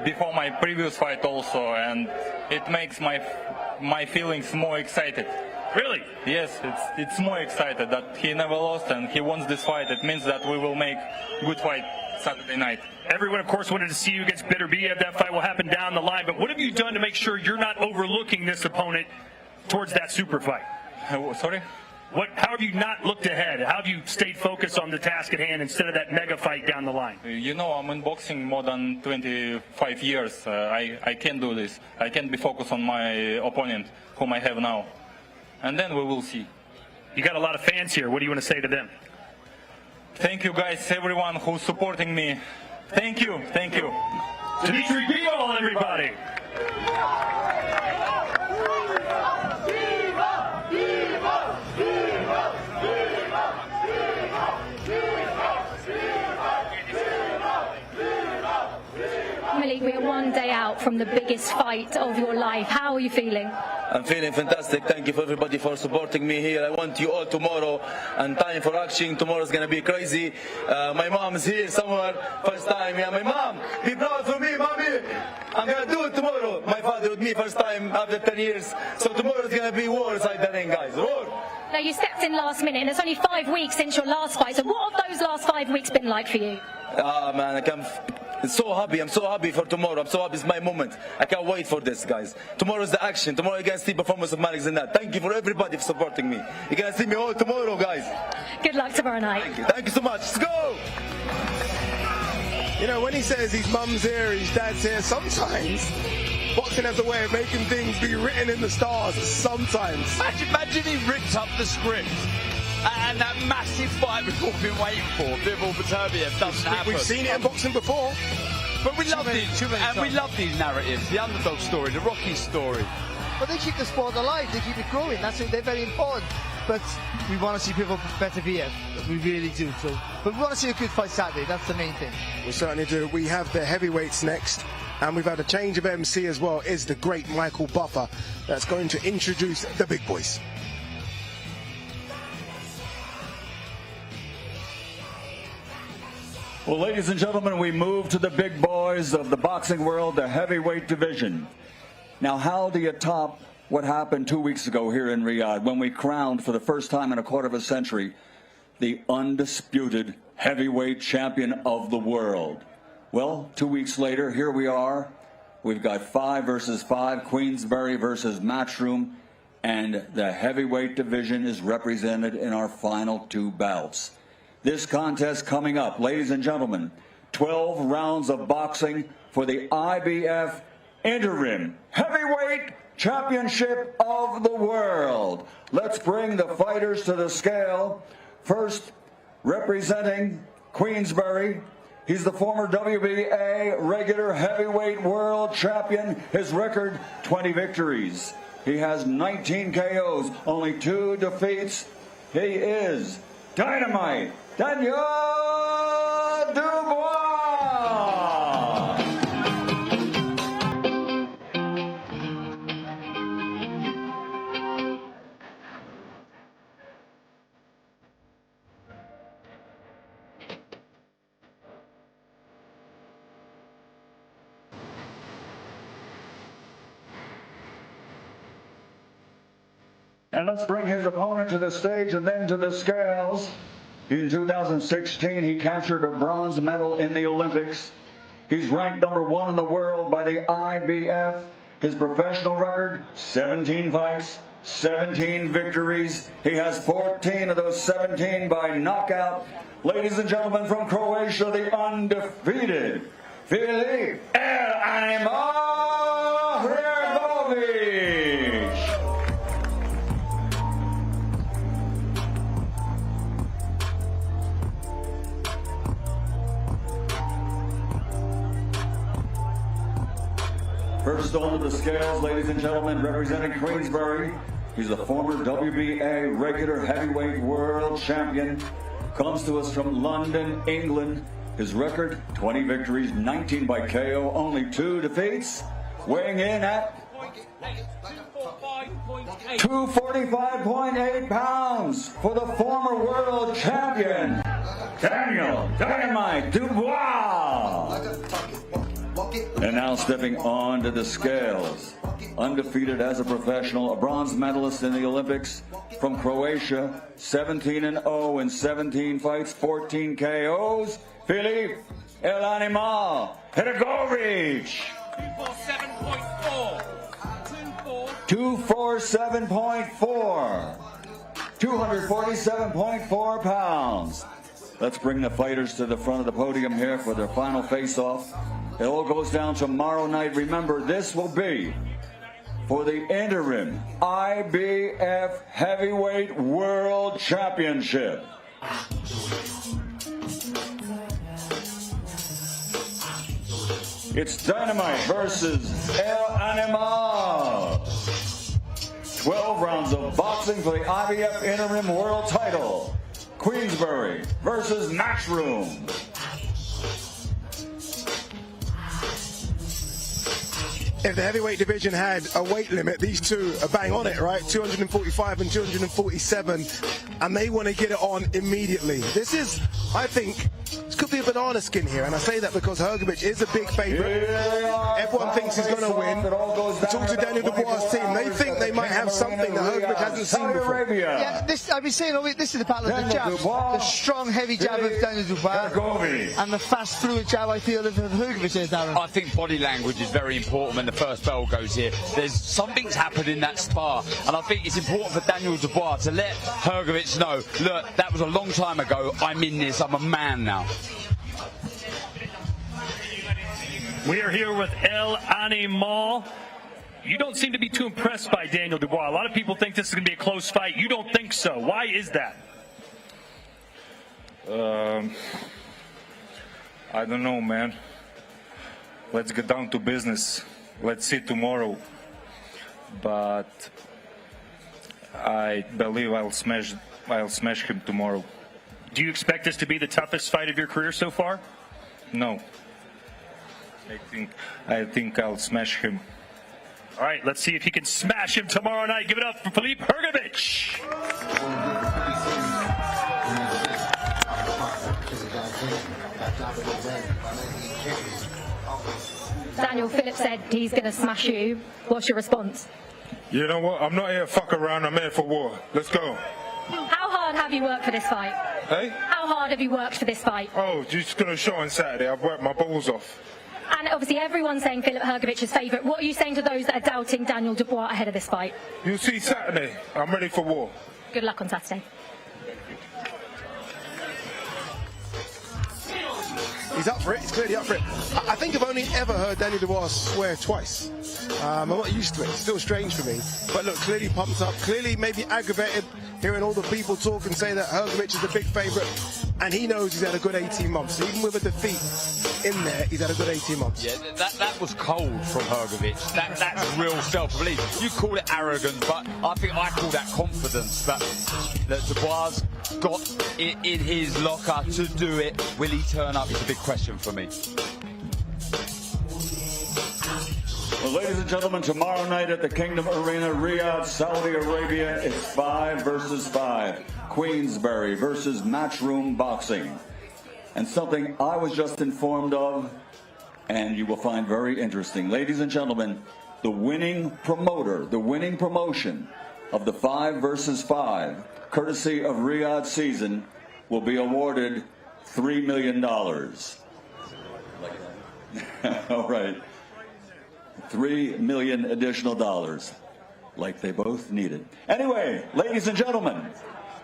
[SPEAKER 4] before my previous fight also, and it makes my feelings more excited.
[SPEAKER 18] Really?
[SPEAKER 4] Yes, it's more excited that he never lost and he wants this fight. It means that we will make good fight Saturday night.
[SPEAKER 18] Everyone, of course, wanted to see you against Bivol. That fight will happen down the line. But what have you done to make sure you're not overlooking this opponent towards that super fight?
[SPEAKER 4] Sorry?
[SPEAKER 18] How have you not looked ahead? How have you stayed focused on the task at hand instead of that mega fight down the line?
[SPEAKER 4] You know, I'm in boxing more than 25 years. I can't do this. I can't be focused on my opponent, whom I have now. And then we will see.
[SPEAKER 18] You got a lot of fans here. What do you want to say to them?
[SPEAKER 4] Thank you guys, everyone who's supporting me. Thank you, thank you.
[SPEAKER 18] Dmitry Bivol, everybody.
[SPEAKER 19] Malik, we are one day out from the biggest fight of your life. How are you feeling?
[SPEAKER 3] I'm feeling fantastic. Thank you for everybody for supporting me here. I want you all tomorrow and time for action. Tomorrow's gonna be crazy. My mom is here somewhere. First time, yeah. My mom, be proud for me, mommy. I'm gonna do it tomorrow. My father with me first time after 10 years. So tomorrow's gonna be war inside the ring, guys. War.
[SPEAKER 19] Now, you stepped in last minute, and it's only 5 weeks since your last fight. So what have those last 5 weeks been like for you?
[SPEAKER 3] Man, I'm so happy. I'm so happy for tomorrow. I'm so happy. It's my moment. I can't wait for this, guys. Tomorrow is the action. Tomorrow you're going to see performance of Malik Zinad. Thank you for everybody for supporting me. You're going to see me all tomorrow, guys.
[SPEAKER 19] Good luck tomorrow night.
[SPEAKER 3] Thank you. Thank you so much. Let's go!
[SPEAKER 12] You know, when he says his mum's here, his dad's here, sometimes boxing has a way of making things be written in the stars. Sometimes.
[SPEAKER 13] Imagine he ripped up the script. And that massive fight we've all been waiting for, Bivol Beterbiev, doesn't happen.
[SPEAKER 12] We've seen it in boxing before.
[SPEAKER 13] But we love these, and we love these narratives, the underdog story, the Rocky story.
[SPEAKER 14] But they keep the sport alive, they keep it growing, they're very important. But we want to see people better BF, we really do. So, but we want to see a good fight Saturday, that's the main thing.
[SPEAKER 12] We certainly do. We have the heavyweights next, and we've had a change of MC as well, is the great Michael Buffer that's going to introduce the big boys.
[SPEAKER 5] Well, ladies and gentlemen, we move to the big boys of the boxing world, the heavyweight division. Now, how do you top what happened 2 weeks ago here in Riyadh when we crowned for the first time in a quarter of a century the undisputed heavyweight champion of the world? Well, 2 weeks later, here we are. We've got 5 versus 5, Queensberry versus Matchroom, and the heavyweight division is represented in our final 2 bouts. This contest coming up, ladies and gentlemen, 12 rounds of boxing for the IBF Interim Heavyweight Championship of the World. Let's bring the fighters to the scale. First, representing Queensberry, he's the former WBA regular heavyweight world champion. His record, 20 victories. He has 19 KOs, only 2 defeats. He is Dynamite Daniel Dubois. And let's bring his opponent to the stage and then to the scales. In 2016, he captured a bronze medal in the Olympics. He's ranked #1 in the world by the IBF. His professional record, 17 fights, 17 victories. He has 14 of those 17 by knockout. Ladies and gentlemen, from Croatia, the undefeated Filip Hrgovic. First onto the scales, ladies and gentlemen, representing Queensberry. He's a former WBA regular heavyweight world champion. Comes to us from London, England. His record, 20 victories, 19 by KO, only 2 defeats. Weighing in at 245.8 pounds for the former world champion, Daniel Dynamite Dubois. And now stepping on to the scales, undefeated as a professional, a bronze medalist in the Olympics, from Croatia, 17-0 in 17 fights, 14 KOs, Filip El Animal Hrgovic. 247.4. 247.4 pounds. Let's bring the fighters to the front of the podium here for their final face-off. It all goes down tomorrow night. Remember, this will be for the interim IBF Heavyweight World Championship. It's Dynamite versus El Animal. 12 rounds of boxing for the IBF Interim World title. Queensberry versus Matchroom.
[SPEAKER 12] If the heavyweight division had a weight limit, these two are bang on it, right? 245 and 247, and they want to get it on immediately. This is, I think, this could be a banana skin here, and I say that because Hrgovic is a big favourite. Everyone thinks he's going to win. Talk to Daniel Dubois' team. They think they might have something that Hrgovic hasn't seen before.
[SPEAKER 14] Yeah, I've been saying all week, this is the battle of the jabs. The strong, heavy jab of Daniel Dubois, and the fast, fluid jab, I feel, of Hrgovic is, Darren.
[SPEAKER 13] I think body language is very important when the first bell goes here. There's something's happened in that spar, and I think it's important for Daniel Dubois to let Hrgovic know, look, that was a long time ago, I'm in this, I'm a man now.
[SPEAKER 18] We are here with El Animal. You don't seem to be too impressed by Daniel Dubois. A lot of people think this is going to be a close fight. You don't think so. Why is that?
[SPEAKER 8] I don't know, man. Let's get down to business. Let's see tomorrow. But I believe I'll smash him tomorrow.
[SPEAKER 18] Do you expect this to be the toughest fight of your career so far?
[SPEAKER 8] No. I think I'll smash him.
[SPEAKER 18] All right, let's see if he can smash him tomorrow night. Give it up for Filip Hrgovic.
[SPEAKER 19] Daniel, Filip said he's going to smash you. What's your response?
[SPEAKER 8] You know what? I'm not here to fuck around. I'm here for war. Let's go.
[SPEAKER 19] How hard have you worked for this fight?
[SPEAKER 8] Hey?
[SPEAKER 19] How hard have you worked for this fight?
[SPEAKER 8] Oh, just going to show on Saturday. I've worked my balls off.
[SPEAKER 19] And obviously everyone's saying Filip Hrgovic's favourite. What are you saying to those that are doubting Daniel Dubois ahead of this fight?
[SPEAKER 8] You'll see Saturday. I'm ready for war.
[SPEAKER 19] Good luck on Saturday.
[SPEAKER 12] He's up for it. He's clearly up for it. I think I've only ever heard Daniel Dubois swear twice. I'm not used to it. It's still strange for me. But look, clearly pumped up. Clearly maybe aggravated hearing all the people talk and say that Hrgovic is the big favourite. And he knows he's had a good 18 months. Even with a defeat in there, he's had a good 18 months.
[SPEAKER 13] Yeah, that was cold from Hrgovic. That's real self-belief. You call it arrogance, but I think I call that confidence. That Dubois got it in his locker to do it. Will he turn up? It's a big question for me.
[SPEAKER 5] Well, ladies and gentlemen, tomorrow night at the Kingdom Arena, Riyadh, Saudi Arabia, it's 5 versus 5. Queensberry versus Matchroom Boxing. And something I was just informed of, and you will find very interesting. Ladies and gentlemen, the winning promoter, the winning promotion of the 5 versus 5, courtesy of Riyadh season, will be awarded $3 million. All right. $3 million additional dollars, like they both needed. Anyway, ladies and gentlemen,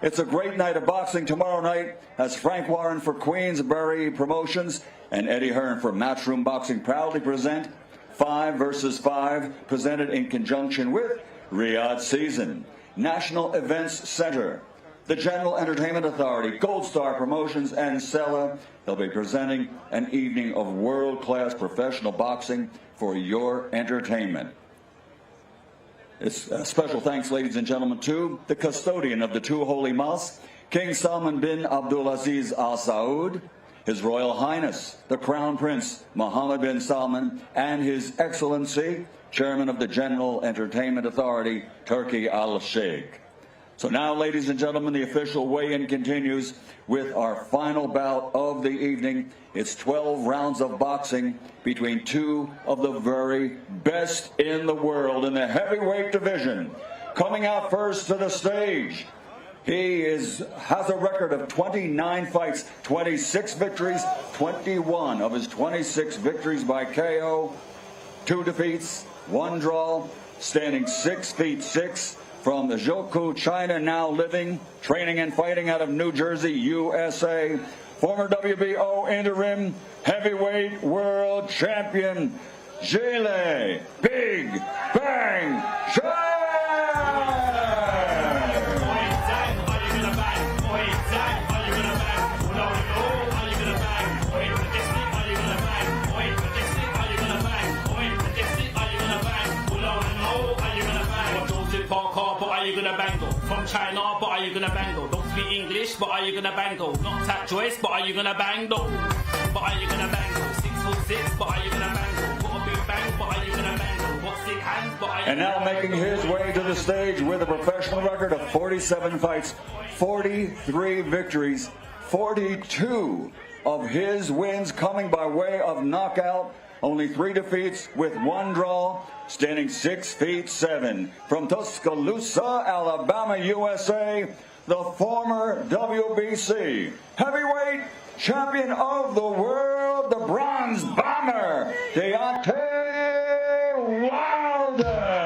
[SPEAKER 5] it's a great night of boxing tomorrow night as Frank Warren for Queensberry Promotions and Eddie Hearn for Matchroom Boxing proudly present 5 versus 5, presented in conjunction with Riyadh Season, National Events Center, the General Entertainment Authority, Gold Star Promotions, and Sella. They'll be presenting an evening of world-class professional boxing for your entertainment. It's a special thanks, ladies and gentlemen, to the custodian of the two holy mosques, King Salman bin Abdulaziz Al Saud, His Royal Highness, the Crown Prince Mohammed bin Salman, and His Excellency, Chairman of the General Entertainment Authority, Turkey Al Sheikh. So now, ladies and gentlemen, the official weigh-in continues with our final bout of the evening. It's 12 rounds of boxing between two of the very best in the world in the heavyweight division. Coming out first to the stage, he has a record of 29 fights, 26 victories, 21 of his 26 victories by KO, 2 defeats, 1 draw, standing 6'6", from the Zhou, China, now living, training and fighting out of New Jersey, USA. Former WBO interim heavyweight world champion, Zhilei Big Bang Sheraaz!
[SPEAKER 10] From China, but are you gonna bang though? Don't speak English, but are you gonna bang though? Not tap choice, but are you gonna bang though? But are you gonna bang though? 6'6", but are you gonna bang though? Got a big bang, but are you gonna bang though? Got 6 hands, but are you
[SPEAKER 5] And now making his way to the stage with a professional record of 47 fights, 43 victories, 42 of his wins coming by way of knockout. Only 3 defeats with 1 draw, standing 6'7", from Tuscaloosa, Alabama, USA, the former WBC heavyweight champion of the world, the Bronze Bomber, Deontay Wilder.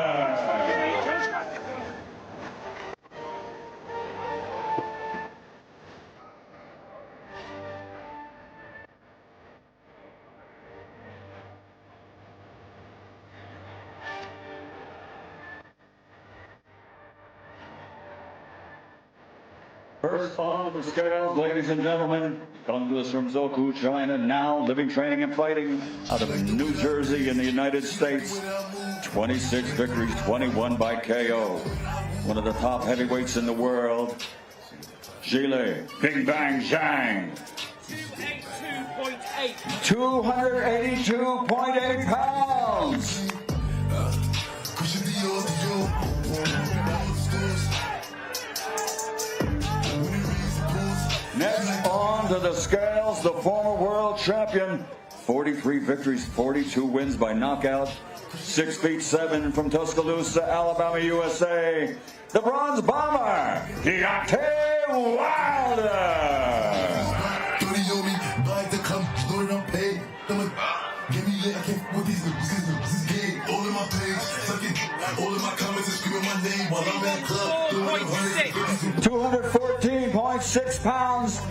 [SPEAKER 5] First on the scales, ladies and gentlemen, comes to us from Zoku, China, now living, training, and fighting out of New Jersey in the United States. 26 victories, 21 by KO. One of the top heavyweights in the world, Zhilei, Big Bang Zhang. 282.8 pounds. Next on to the scales, the former world champion. 43 victories, 42 wins by knockout. 6'7" from Tuscaloosa, Alabama, USA. The Bronze Bomber, Deontay Wilder.
[SPEAKER 21] Give me lit, I can't with these niggas, this is gay. All in my page, sucking, all in my comments and screaming my name while I'm at club.
[SPEAKER 5] 214.6 pounds,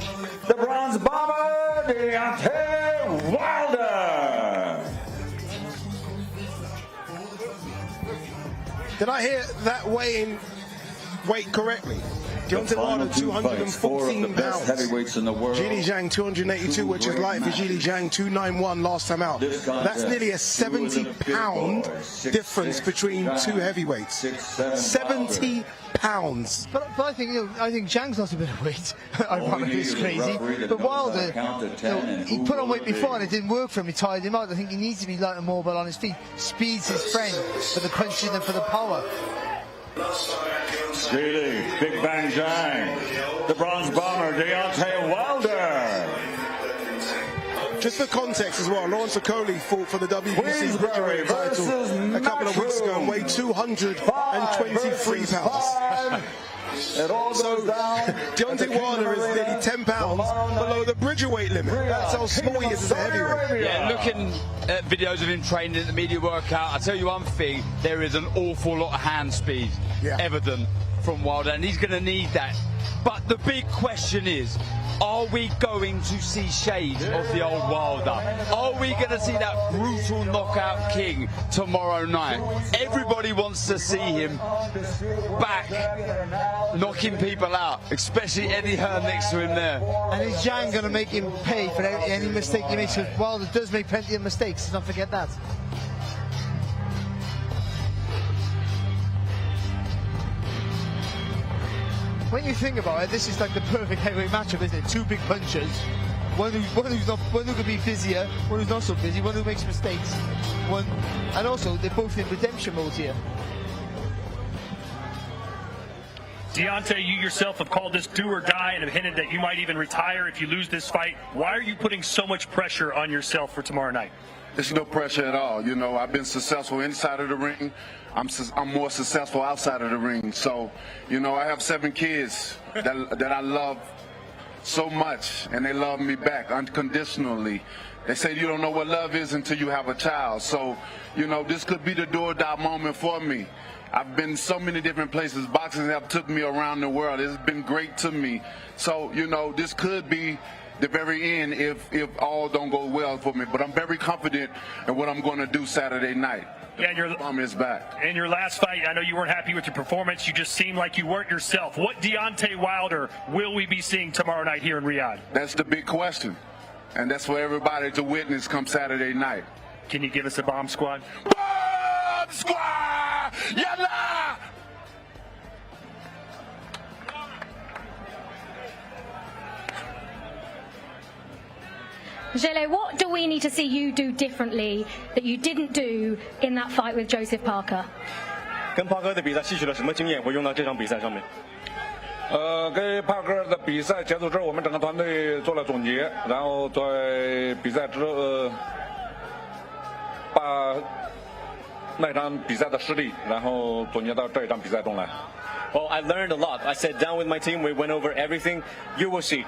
[SPEAKER 5] the Bronze Bomber, Deontay Wilder.
[SPEAKER 12] Did I hear that weight correctly? Deontay Wilder, 214 pounds.
[SPEAKER 5] Heavyweights in the world.
[SPEAKER 12] Zhilei Zhang, 282, which is light for Zhilei Zhang, 291 last time out. That's nearly a 70-pound difference between two heavyweights. 70 pounds.
[SPEAKER 14] But I think Zhang's not a bit of weight. Ironically, it's crazy. But Wilder, he put on weight before and it didn't work for him. He tired him out. I think he needs to be light and mobile on his feet. Speed's his friend for the punching and for the power.
[SPEAKER 5] Zhilei, Big Bang Zhang, the Bronze Bomber, Deontay Wilder.
[SPEAKER 12] Just for context as well, Lawrence Okoli fought for the WBC Bridgerweight title a couple of weeks ago and weighed 223 pounds.
[SPEAKER 5] It all goes down.
[SPEAKER 12] Deontay Wilder is nearly 10 pounds below the Bridgerweight limit. That's how small he is as a heavyweight.
[SPEAKER 13] Yeah, looking at videos of him training in the media workout, I tell you one thing, there is an awful lot of hand speed evident from Wilder, and he's going to need that. But the big question is, are we going to see shades of the old Wilder? Are we going to see that brutal knockout king tomorrow night? Everybody wants to see him back, knocking people out, especially Eddie Hearn next to him there.
[SPEAKER 14] And is Zhang going to make him pay for any mistake he makes? Because Wilder does make plenty of mistakes, let's not forget that. When you think about it, this is like the perfect heavyweight matchup, isn't it? Two big punchers, one who can be busier, one who's not so busy, one who makes mistakes, and also they're both in redemption mode here.
[SPEAKER 18] Deontay, you yourself have called this do or die and have hinted that you might even retire if you lose this fight. Why are you putting so much pressure on yourself for tomorrow night?
[SPEAKER 2] There's no pressure at all. You know, I've been successful inside of the ring. I'm more successful outside of the ring. So, you know, I have 7 kids that I love so much, and they love me back unconditionally. They say you don't know what love is until you have a child. So, you know, this could be the do or die moment for me. I've been so many different places. Boxing have took me around the world. It's been great to me. So, you know, this could be the very end if all don't go well for me. But I'm very confident in what I'm going to do Saturday night.
[SPEAKER 18] Yeah,
[SPEAKER 2] is back.
[SPEAKER 18] In your last fight, I know you weren't happy with your performance. You just seemed like you weren't yourself. What Deontay Wilder will we be seeing tomorrow night here in Riyadh?
[SPEAKER 2] That's the big question. And that's for everybody to witness come Saturday night.
[SPEAKER 18] Can you give us a bomb squad?
[SPEAKER 2] Bomb squad! Yalla!
[SPEAKER 19] Zhilei, what do we need to see you do differently that you didn't do in that fight with Joseph Parker?
[SPEAKER 9] 跟帕克的比赛吸取了什么经验会用到这场比赛上面？
[SPEAKER 23] 跟帕克的比赛结束之后，我们整个团队做了总结，然后在比赛之后，把那场比赛的失利，然后总结到这一场比赛中来。
[SPEAKER 9] Well, I learned a lot. I sat down with my team. We went over everything. You will see.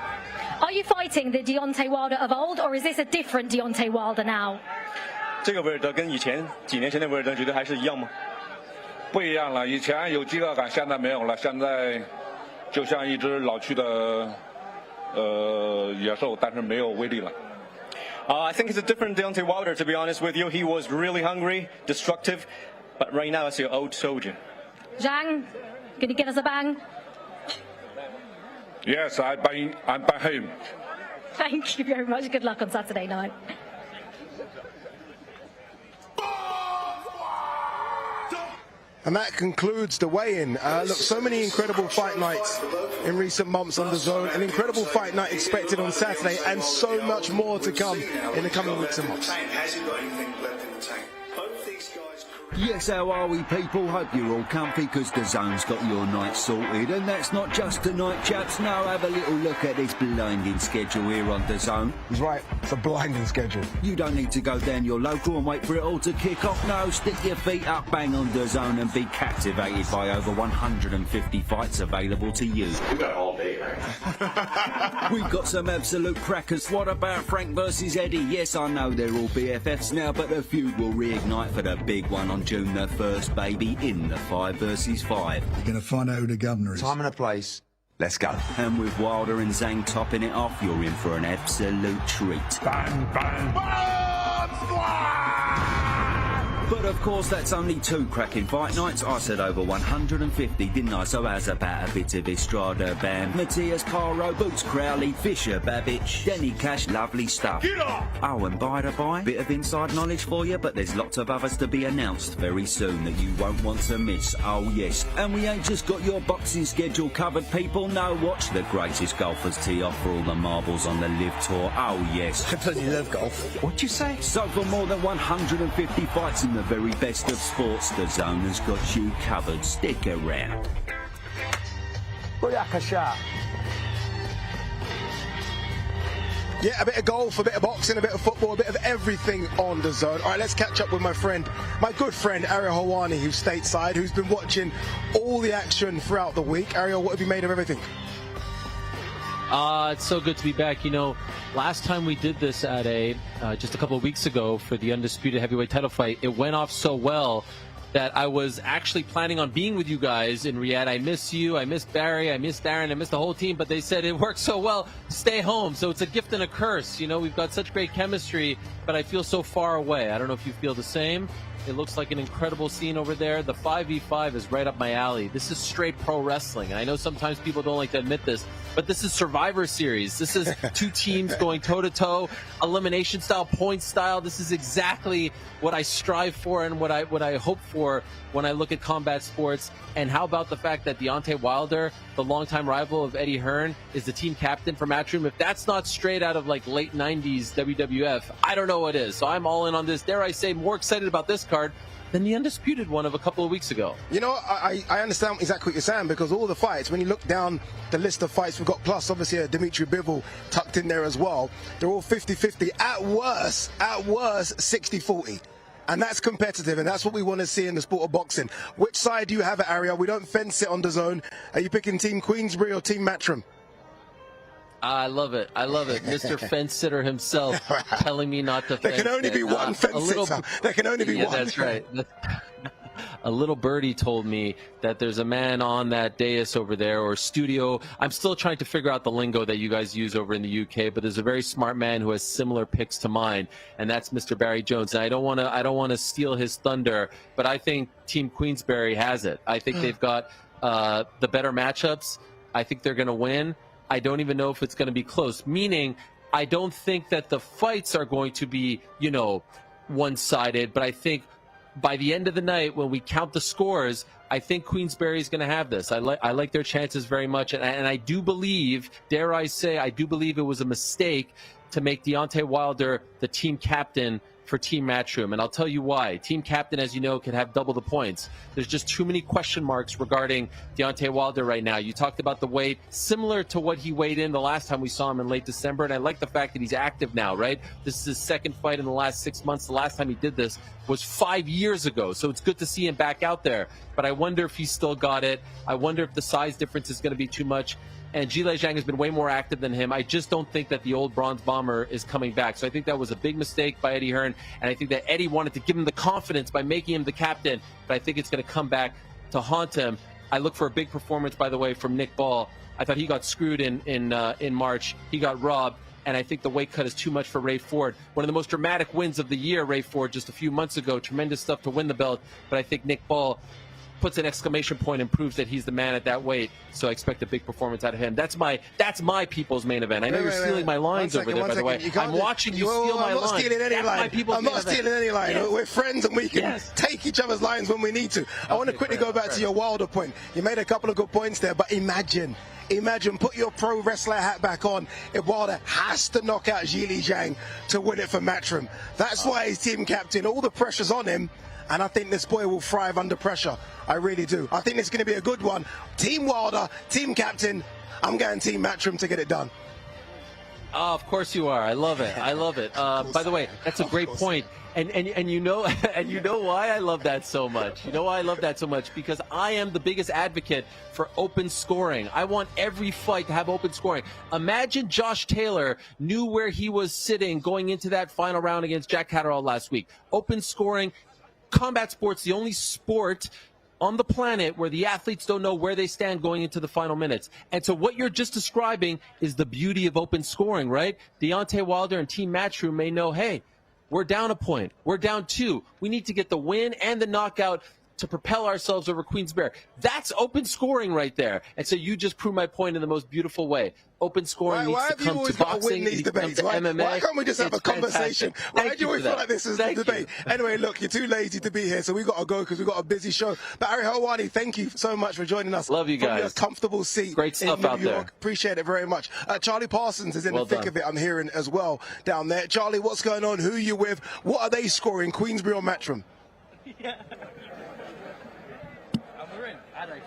[SPEAKER 19] Are you fighting the Deontay Wilder of old, or is this a different Deontay Wilder now?
[SPEAKER 9] 这个威尔德跟以前几年前的威尔德觉得还是一样吗？
[SPEAKER 23] 不一样了，以前有饥饿感，现在没有了。现在就像一只老去的野兽，但是没有威力了。
[SPEAKER 9] I think it's a different Deontay Wilder, to be honest with you. He was really hungry, destructive, but right now it's your old soldier.
[SPEAKER 19] Zhang, can you give us a bang?
[SPEAKER 23] Yes, I'm by him.
[SPEAKER 19] Thank you very much. Good luck on Saturday night.
[SPEAKER 12] And that concludes the weigh-in. Look, so many incredible fight nights in recent months on DAZN. An incredible fight night expected on Saturday, and so much more to come in the coming weeks and months.
[SPEAKER 11] Yes, how are we, people? Hope you're all comfy, because DAZN's got your night sorted. And that's not just tonight, chaps. No, have a little look at this blinding schedule here on DAZN.
[SPEAKER 12] He's right, it's a blinding schedule.
[SPEAKER 11] You don't need to go down your local and wait for it all to kick off. No, stick your feet up, bang on DAZN, and be captivated by over 150 fights available to you.
[SPEAKER 15] We got all day, right?
[SPEAKER 11] We've got some absolute crackers. What about Frank versus Eddie? Yes, I know they're all BFFs now, but the feud will reignite for the big one on June the 1st, baby, in the 5 versus 5.
[SPEAKER 21] You're going to find out who the governor is.
[SPEAKER 11] Time and a place. Let's go. And with Wilder and Zhang topping it off, you're in for an absolute treat.
[SPEAKER 21] Bang, bang,
[SPEAKER 11] But of course, that's only 2 cracking fight nights. I said over 150, didn't I? So how's about a bit of Estrada, Bam, Matthias, Caro, Boots, Crowley, Fisher, Babbage, Denny Cash, lovely stuff.
[SPEAKER 21] Get up!
[SPEAKER 11] Oh, and by the by, bit of inside knowledge for you, but there's lots of others to be announced very soon that you won't want to miss. Oh yes, and we ain't just got your boxing schedule covered, people. No, watch the greatest golfers tee off for all the marbles on the Live Tour. Oh yes.
[SPEAKER 21] I bloody love golf.
[SPEAKER 11] What'd you say? So for more than 150 fights in the very best of sports, DAZN has got you covered. Stick around.
[SPEAKER 12] Yeah, a bit of golf, a bit of boxing, a bit of football, a bit of everything on DAZN. All right, let's catch up with my good friend, Ariel Hawani, who's stateside, who's been watching all the action throughout the week. Ariel, what have you made of everything?
[SPEAKER 16] It's so good to be back. You know, last time we did this at just a couple of weeks ago for the undisputed heavyweight title fight, it went off so well that I was actually planning on being with you guys in Riyadh. I miss you, I miss Barry, I miss Darren, I miss the whole team, but they said it worked so well, stay home. So it's a gift and a curse. You know, we've got such great chemistry, but I feel so far away. I don't know if you feel the same. It looks like an incredible scene over there. The 5v5 is right up my alley. This is straight pro wrestling. And I know sometimes people don't like to admit this, but this is Survivor Series. This is 2 teams going toe-to-toe, elimination style, point style. This is exactly what I strive for and what I hope for when I look at combat sports. And how about the fact that Deontay Wilder, the longtime rival of Eddie Hearn, is the team captain for Matchroom? If that's not straight out of like late 90s WWF, I don't know what is. So I'm all in on this. Dare I say, more excited about this card than the undisputed one of a couple of weeks ago.
[SPEAKER 12] You know, I understand exactly what you're saying, because all the fights, when you look down the list of fights we've got, plus obviously a Dmitry Bivol tucked in there as well, they're all 50-50. At worst, 60-40. And that's competitive, and that's what we want to see in the sport of boxing. Which side do you have it, Ariel? We don't fence it on DAZN. Are you picking Team Queensberry or Team Matchroom?
[SPEAKER 16] I love it. I love it. Mr. Fence Sitter himself telling me not to fence.
[SPEAKER 12] There can only be one fence sitter. There can only be one.
[SPEAKER 16] That's right. A little birdie told me that there's a man on that dais over there, or studio. I'm still trying to figure out the lingo that you guys use over in the UK, but there's a very smart man who has similar picks to mine, and that's Mr. Barry Jones. And I don't want to steal his thunder, but I think Team Queensberry has it. I think they've got the better matchups. I think they're going to win. I don't even know if it's going to be close, meaning I don't think that the fights are going to be, you know, one-sided, but I think by the end of the night, when we count the scores, I think Queensberry is going to have this. I like their chances very much, and I do believe, dare I say, I do believe it was a mistake to make Deontay Wilder the team captain for Team Matchroom, and I'll tell you why. Team captain, as you know, can have double the points. There's just too many question marks regarding Deontay Wilder right now. You talked about the weight, similar to what he weighed in the last time we saw him in late December, and I like the fact that he's active now, right? This is his second fight in the last 6 months. The last time he did this was 5 years ago, so it's good to see him back out there. But I wonder if he's still got it. I wonder if the size difference is going to be too much. And Zhilei Zhang has been way more active than him. I just don't think that the old Bronze Bomber is coming back. So I think that was a big mistake by Eddie Hearn. And I think that Eddie wanted to give him the confidence by making him the captain. But I think it's going to come back to haunt him. I look for a big performance, by the way, from Nick Ball. I thought he got screwed in March. He got robbed. And I think the weight cut is too much for Ray Ford. One of the most dramatic wins of the year, Ray Ford, just a few months ago. Tremendous stuff to win the belt. But I think Nick Ball puts an exclamation point and proves that he's the man at that weight. So I expect a big performance out of him. That's my people's main event. I know you're stealing my lines over there, by the way. I'm watching you steal my lines.
[SPEAKER 12] I'm not stealing any line. I'm not stealing any line.
[SPEAKER 16] Yes.
[SPEAKER 12] We're friends and we can take each other's lines when we need to. I want to quickly go back to your Wilder point. You made a couple of good points there, but imagine, put your pro wrestler hat back on if Wilder has to knock out Zhang to win it for Matchroom. That's why he's team captain. All the pressure's on him. And I think this boy will thrive under pressure. I really do. I think it's going to be a good one. Team Wilder, team captain. I'm going team Matchroom to get it done.
[SPEAKER 16] Oh, of course you are. I love it. I love it. By the way, that's a great point. And you know why I love that so much. You know why I love that so much? Because I am the biggest advocate for open scoring. I want every fight to have open scoring. Imagine Josh Taylor knew where he was sitting going into that final round against Jack Catterall last week. Open scoring. Combat sports, the only sport on the planet where the athletes don't know where they stand going into the final minutes. And so what you're just describing is the beauty of open scoring, right? Deontay Wilder and Team Matchroom may know, hey, we're down a point. We're down 2. We need to get the win and the knockout to propel ourselves over Queensberry. That's open scoring right there. And so you just proved my point in the most beautiful way. Open scoring needs to come to boxing,
[SPEAKER 12] these debates,
[SPEAKER 16] to MMA.
[SPEAKER 12] Why can't we just have a conversation? Why do you always feel like this is a debate? Anyway, look, you're too lazy to be here, so we've got to go because we've got a busy show. But Ari Helwani, thank you so much for joining us.
[SPEAKER 16] Love you guys.
[SPEAKER 12] From your comfortable seat
[SPEAKER 16] Great stuff
[SPEAKER 12] in New
[SPEAKER 16] out
[SPEAKER 12] York.
[SPEAKER 16] there.
[SPEAKER 12] Appreciate it very much. Charlie Parsons is in the thick of it, I'm hearing as well down there. Charlie, what's going on? Who are you with? What are they scoring, Queensberry or Matchroom?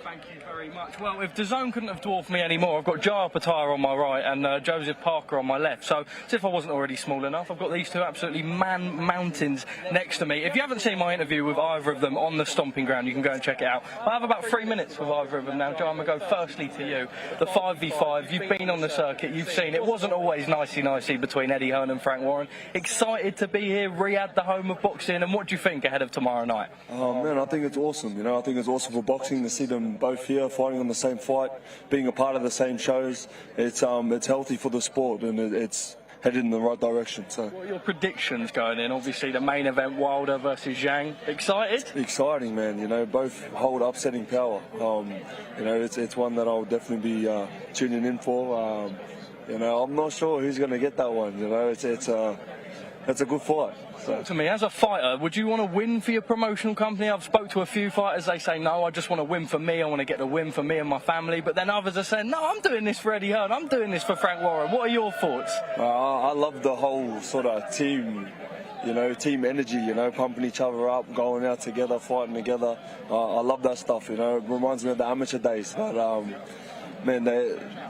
[SPEAKER 22] Thank you very much. Well, if DAZN couldn't have dwarfed me anymore, I've got Jaya Pataya on my right and Joseph Parker on my left. So, as if I wasn't already small enough, I've got these two absolutely mountains next to me. If you haven't seen my interview with either of them on the stomping ground, you can go and check it out. I have about 3 minutes with either of them now. Jaya, I'm going to go firstly to you. The 5v5, you've been on the circuit, you've seen it wasn't always nicey between Eddie Hearn and Frank Warren. Excited to be here, Riyadh, the home of boxing, and what do you think ahead of tomorrow night?
[SPEAKER 1] Oh man, I think it's awesome. You know, I think it's awesome for boxing to see them both here fighting on the same fight, being a part of the same shows. It's healthy for the sport and it's headed in the right direction. So
[SPEAKER 22] what are your predictions going in? Obviously the main event, Wilder versus Zhang. Excited?
[SPEAKER 1] Exciting, man. You know, both hold upsetting power. You know, it's one that I'll definitely be tuning in for. You know, I'm not sure who's going to get that one. You know, it's a good fight. So.
[SPEAKER 22] To me, as a fighter, would you want to win for your promotional company? I've spoke to a few fighters, they say, no, I just want to win for me, I want to get the win for me and my family. But then others are saying, no, I'm doing this for Eddie Hearn, I'm doing this for Frank Warren. What are your thoughts?
[SPEAKER 1] I love the whole sort of team, you know, team energy, you know, pumping each other up, going out together, fighting together. I love that stuff, you know, it reminds me of the amateur days. But, man,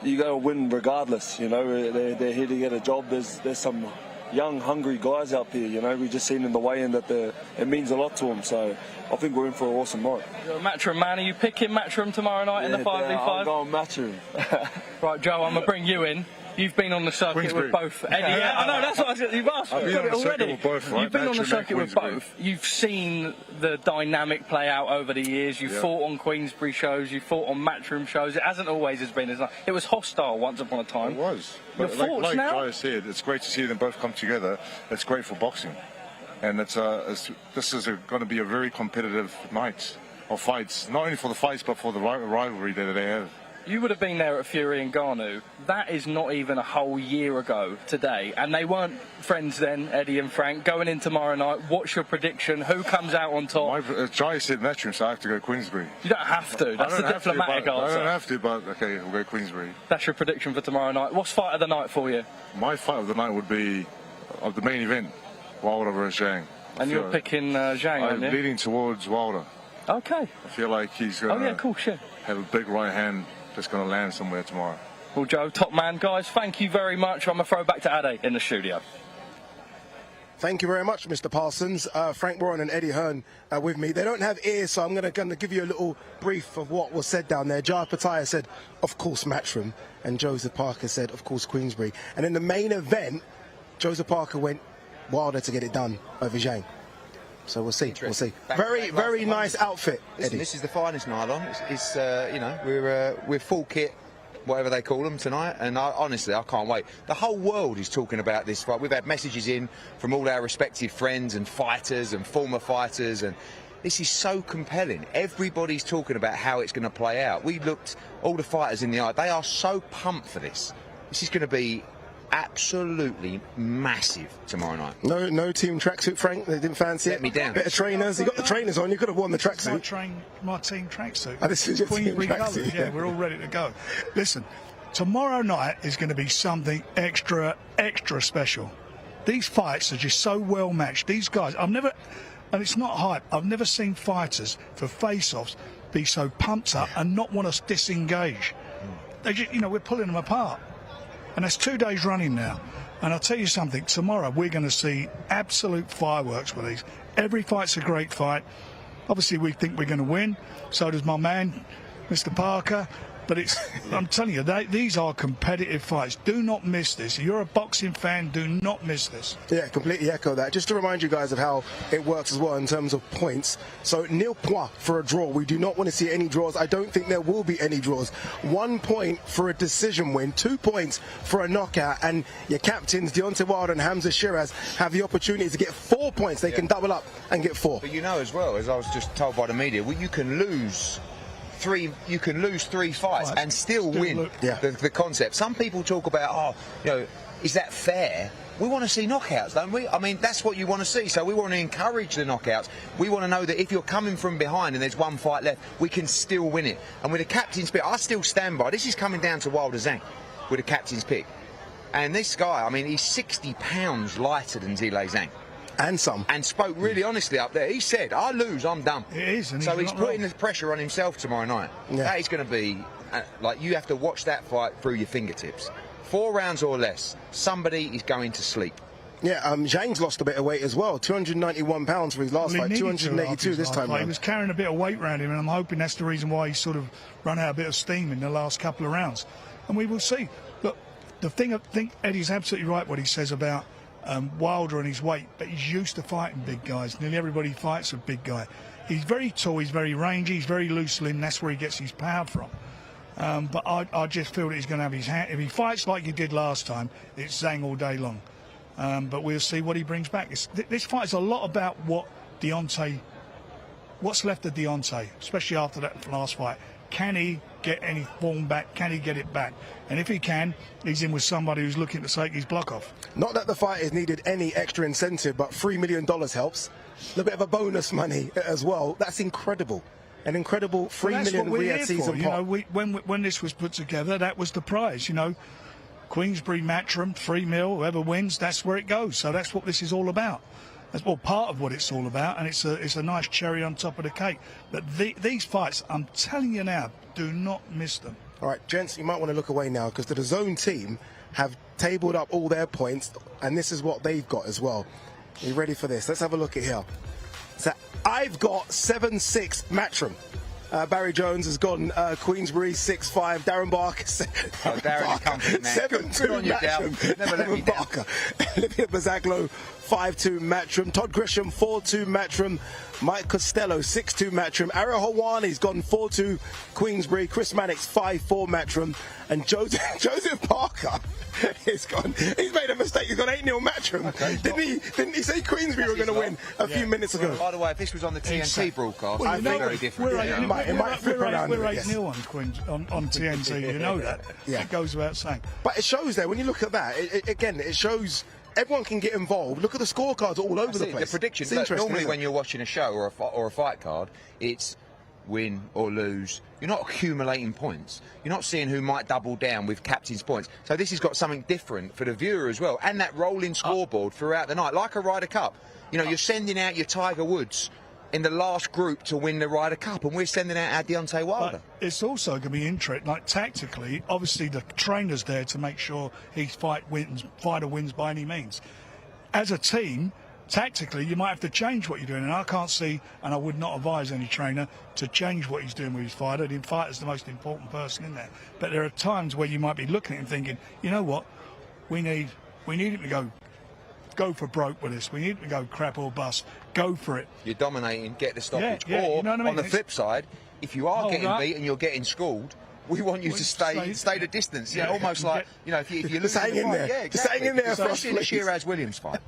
[SPEAKER 1] you got to win regardless, you know, they're here to get a job. There's some young, hungry guys out there, you know, we've just seen in the weigh-in that it means a lot to them, so I think we're in for an awesome night.
[SPEAKER 22] You're a Matchroom man, are you picking Matchroom tomorrow night in the 5v5?
[SPEAKER 1] I'm going Matchroom.
[SPEAKER 22] Right, Joe, I'm going to bring you in. You've been on the circuit with both. Eddie, I know, that's what I said. You've asked for it already. You've been on the circuit with both. You've seen the dynamic play out over the years. You've fought on Queensberry shows. You've fought on Matchroom shows. It hasn't always been as nice. It was hostile once upon a time.
[SPEAKER 6] It was.
[SPEAKER 22] Your thoughts
[SPEAKER 6] like
[SPEAKER 22] now?
[SPEAKER 6] Jaya said, it's great to see them both come together. It's great for boxing. And this is going to be a very competitive night of fights. Not only for the fights, but for the rivalry that they have.
[SPEAKER 22] You would have been there at Fury and Garnu. That is not even a whole year ago today. And they weren't friends then, Eddie and Frank. Going in tomorrow night, what's your prediction? Who comes out on top?
[SPEAKER 6] Jai said Matchroom, so I have to go Queensberry.
[SPEAKER 22] You don't have to. That's the diplomatic answer.
[SPEAKER 6] I don't have to, but okay, we'll go Queensberry.
[SPEAKER 22] That's your prediction for tomorrow night. What's fight of the night for you?
[SPEAKER 6] My fight of the night would be of the main event, Wilder versus Zhang.
[SPEAKER 22] And you're picking Zhang, aren't you?
[SPEAKER 6] I'm leaning towards Wilder.
[SPEAKER 22] Okay.
[SPEAKER 6] I feel like he's going
[SPEAKER 22] to
[SPEAKER 6] have a big right hand that's going to land somewhere tomorrow.
[SPEAKER 22] Well, Joe, top man, guys, thank you very much. I'm going to throw back to Ade in the studio.
[SPEAKER 12] Thank you very much, Mr. Parsons. Frank Warren and Eddie Hearn are with me. They don't have ears, so I'm going to give you a little brief of what was said down there. Jaya Pataya said, of course, Matchroom, and Joseph Parker said, of course, Queensberry. And in the main event, Joseph Parker went Wilder to get it done over Zhang. So we'll see. We'll see. Very nice outfit,
[SPEAKER 20] Listen,
[SPEAKER 12] Eddie.
[SPEAKER 20] this is the finest nylon. It's you know, we're full kit, whatever they call them tonight, and honestly, I can't wait. The whole world is talking about this fight. We've had messages in from all our respective friends and fighters and former fighters, and This is so compelling. Everybody's talking about how it's going to play out. We looked all the fighters in the eye. They are so pumped for this. This is going to be absolutely massive tomorrow night.
[SPEAKER 12] No team tracksuit, Frank. They didn't fancy it.
[SPEAKER 20] Let me down.
[SPEAKER 12] Bit of trainers. You got the trainers on. You could have worn the tracksuit.
[SPEAKER 4] My team tracksuit.
[SPEAKER 12] Oh, this is your team tracksuit.
[SPEAKER 4] Yeah, we're all ready to go. Listen, tomorrow night is going to be something extra special. These fights are just so well matched. These guys, and it's not hype, I've never seen fighters for face-offs be so pumped up and not want us to disengage. They just, we're pulling them apart. And that's 2 days running now. And I'll tell you something, tomorrow we're going to see absolute fireworks with these. Every fight's a great fight. Obviously we think we're going to win. So does my man, Mr. Parker. But I'm telling you, these are competitive fights. Do not miss this. If you're a boxing fan, do not miss this.
[SPEAKER 12] Yeah, completely echo that. Just to remind you guys of how it works as well in terms of points. So nil point for a draw. We do not want to see any draws. I don't think there will be any draws. 1 point for a decision win, 2 points for a knockout, and your captains, Deontay Wilder and Hamza Shiraz, have the opportunity to get 4 points. They can double up and get 4.
[SPEAKER 20] But as well, as I was just told by the media, you can lose three fights and still win the concept. Some people talk about, is that fair? We want to see knockouts, don't we? I mean, that's what you want to see. So we want to encourage the knockouts. We want to know that if you're coming from behind and there's 1 fight left, we can still win it. And with the captain's pick, I still stand by. This is coming down to Wilder Zhang with the captain's pick. And this guy, I mean, he's 60 pounds lighter than Zhilei Zhang.
[SPEAKER 12] And some.
[SPEAKER 20] And spoke really honestly up there. He said, I lose, I'm done.
[SPEAKER 4] It is. And
[SPEAKER 20] so he's putting the pressure on himself tomorrow night. Yeah. That is going to be, you have to watch that fight through your fingertips. 4 rounds or less, somebody is going to sleep.
[SPEAKER 12] Yeah, Zhang's lost a bit of weight as well. 291 pounds for his last fight, 282 this time.
[SPEAKER 4] He was carrying a bit of weight around him, and I'm hoping that's the reason why he sort of run out a bit of steam in the last couple of rounds. And we will see. Look, the thing, I think Eddie's absolutely right what he says about Wilder and his weight, but he's used to fighting big guys. Nearly everybody fights a big guy. He's very tall, he's very rangy, he's very loose limb. That's where he gets his power from. But I just feel that he's going to have his hand. If he fights like he did last time, it's Zhang all day long. But we'll see what he brings back. This fight is a lot about what's left of Deontay, especially after that last fight. Can he get any form back? Can he get it back? And if he can, he's in with somebody who's looking to take his block off.
[SPEAKER 12] Not that the fighters needed any extra incentive, but $3 million helps. A little bit of a bonus money as well. That's incredible. An incredible $3 million Riyadh season pot.
[SPEAKER 4] When this was put together, that was the prize. Queensberry, Matchroom, 3 mil. Whoever wins, that's where it goes. So that's what this is all about. That's part of what it's all about, and it's a nice cherry on top of the cake. But these fights, I'm telling you now, do not miss them.
[SPEAKER 12] All right, gents, you might want to look away now because the DAZN team have tabled up all their points, and this is what they've got as well. Are you ready for this? Let's have a look at here. So I've got 7-6 Matchroom. Barry Jones has gone Queensberry 6-5. Darren Barker 7-2 Matchroom.
[SPEAKER 20] Never let me down.
[SPEAKER 12] Olivia Bazaglo 5-2 Matchroom. Todd Grisham 4-2 Matchroom. Mike Costello 6-2 Matchroom. Ara Hawani's gone 4-2 Queensberry. Chris Mannix 5-4 Matchroom. And Joseph Parker is gone. He's made a mistake. He's gone 8-0 Matchroom. Okay, didn't he say Queensberry were going to win a few minutes ago?
[SPEAKER 20] By the way, if this was on the TNT broadcast,
[SPEAKER 4] well,
[SPEAKER 20] I'd be very different.
[SPEAKER 4] We're 8-0 on TNT. You know that. Yeah. It goes without saying.
[SPEAKER 12] But it shows there when you look at that. It shows. Everyone can get involved. Look at the scorecards all over the place.
[SPEAKER 20] The predictions. Normally, when you're watching a show or a fight card, it's win or lose. You're not accumulating points. You're not seeing who might double down with captain's points. So this has got something different for the viewer as well, and that rolling scoreboard throughout the night, like a Ryder Cup. You're sending out your Tiger Woods in the last group to win the Ryder Cup, and we're sending out our Deontay Wilder.
[SPEAKER 4] But it's also going to be interesting, like tactically, obviously the trainer's there to make sure his fighter wins by any means. As a team, tactically, you might have to change what you're doing, and I can't see, and I would not advise any trainer to change what he's doing with his fighter. The fighter's the most important person in there. But there are times where you might be looking at him thinking, you know what, we need him to go for broke with this. We need to go crap or bust. Go for it.
[SPEAKER 20] You're dominating, get the stoppage.
[SPEAKER 4] Yeah,
[SPEAKER 20] or,
[SPEAKER 4] you know what I mean?
[SPEAKER 20] On the flip side, if you are getting beat and you're getting schooled, we want you to stay the distance. Yeah, almost like, if you lose
[SPEAKER 12] hang in there.
[SPEAKER 20] Yeah, exactly.
[SPEAKER 12] Just hang in there.
[SPEAKER 20] Especially in the Shiraz Williams fight.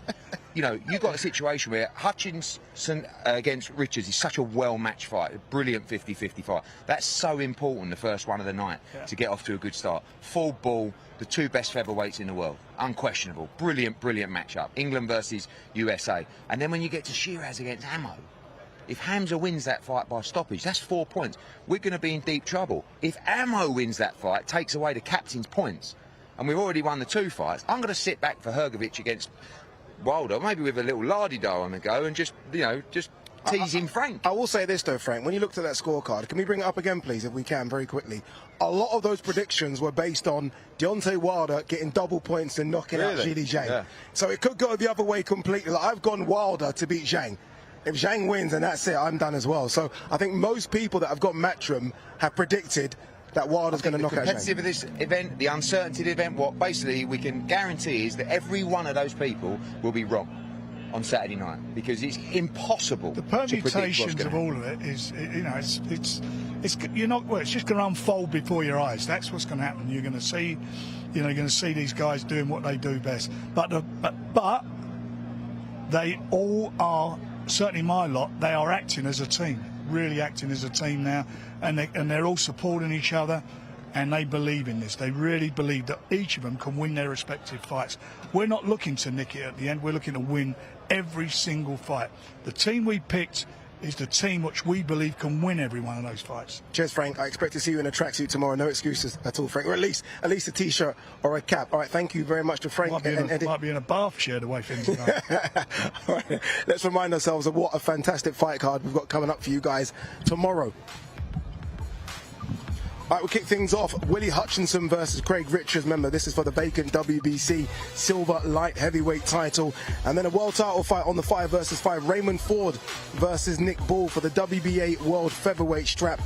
[SPEAKER 20] you know, you've got a situation where Hutchinson against Richards is such a well-matched fight, a brilliant 50-50 fight. That's so important, the first one of the night, to get off to a good start. Full ball, the two best featherweights in the world, unquestionable. Brilliant, brilliant matchup. England versus USA. And then when you get to Shiraz against Ammo, if Hamza wins that fight by stoppage, that's 4 points. We're going to be in deep trouble. If Ammo wins that fight, takes away the captain's points, and we've already won the 2 fights, I'm going to sit back for Hrgovic against Wilder, maybe with a little lardy-do on the go, and just, you know, just tease him Frank.
[SPEAKER 12] I will say this though, Frank, when you looked at that scorecard, can we bring it up again, please, if we can, very quickly? A lot of those predictions were based on Deontay Wilder getting double points and knocking out Zhilei Zhang.
[SPEAKER 20] Yeah.
[SPEAKER 12] So it could go the other way completely. Like, I've gone Wilder to beat Zhang. If Zhang wins, and that's it, I'm done as well. So I think most people that have got Matchroom have predicted that Wilder's going to knock out Zhang.
[SPEAKER 20] The competitive of this event, the uncertainty of the event, what basically we can guarantee is that every one of those people will be wrong on Saturday night, because it's impossible.
[SPEAKER 4] The
[SPEAKER 20] to predict what's
[SPEAKER 4] permutations
[SPEAKER 20] gonna
[SPEAKER 4] of all of it is, you know, it's you're not. Well, it's just going to unfold before your eyes. That's what's going to happen. You're going to see, you know, you're going to see these guys doing what they do best. But they all are, certainly my lot, they are acting as a team, really acting as a team now, and they're all supporting each other, and they believe in this. They really believe that each of them can win their respective fights. We're not looking to nick it at the end. We're looking to win every single fight. The team we picked is the team which we believe can win every one of those fights.
[SPEAKER 12] Cheers, Frank. I expect to see you in a tracksuit tomorrow. No excuses at all, Frank. Or at least a T-shirt or a cap. All right, thank you very much to Frank and Eddie.
[SPEAKER 4] Might be in a bath chair the way things are.
[SPEAKER 12] All right, let's remind ourselves of what a fantastic fight card we've got coming up for you guys tomorrow. All right, we'll kick things off. Willie Hutchinson versus Craig Richards. Remember, this is for the vacant WBC silver light heavyweight title. And then a world title fight on the 5 versus 5. Raymond Ford versus Nick Ball for the WBA world featherweight strap.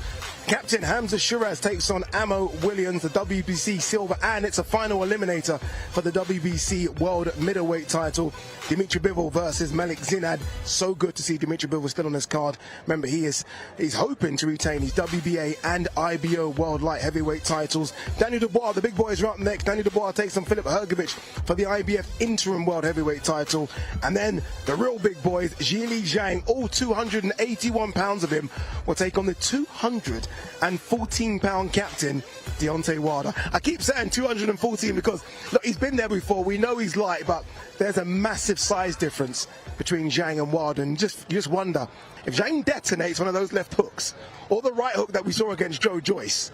[SPEAKER 12] Captain Hamza Shiraz takes on Ammo Williams, the WBC silver, and it's a final eliminator for the WBC world middleweight title. Dmitry Bivol versus Malik Zinad. So good to see Dmitry Bivol still on this card. Remember, he's hoping to retain his WBA and IBO world light heavyweight titles. Daniel Dubois, the big boys, are up next. Daniel Dubois takes on Filip Hrgovic for the IBF interim world heavyweight title. And then the real big boys, Zhilei Zhang, all 281 pounds of him, will take on the 214-pound captain, Deontay Wilder. I keep saying 214 because, look, he's been there before. We know he's light, but there's a massive size difference between Zhang and Wilder. And you just wonder, if Zhang detonates one of those left hooks, or the right hook that we saw against Joe Joyce,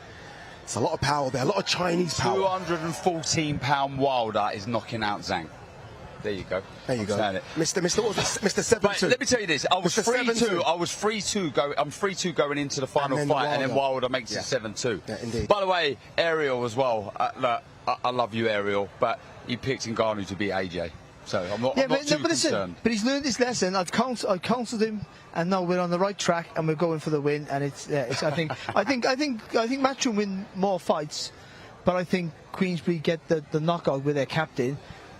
[SPEAKER 12] it's a lot of power there, a lot of Chinese power.
[SPEAKER 13] 214-pound Wilder is knocking out Zhang. There you go.
[SPEAKER 12] There you go. Mr. 7-2.
[SPEAKER 13] Let me tell you this. I was 3-2. I was 3-2. I'm 3-2 going into the final fight, and then Wilder makes it 7-2.
[SPEAKER 12] Yeah, indeed.
[SPEAKER 13] By the way, Ariel as well. I love you, Ariel, but he picked Ngannou to beat AJ. So I'm not too concerned.
[SPEAKER 14] But he's learned his lesson. I've counselled him, and now we're on the right track, and we're going for the win. And I think Matchroom win more fights, but I think Queensberry get the knockout with their captain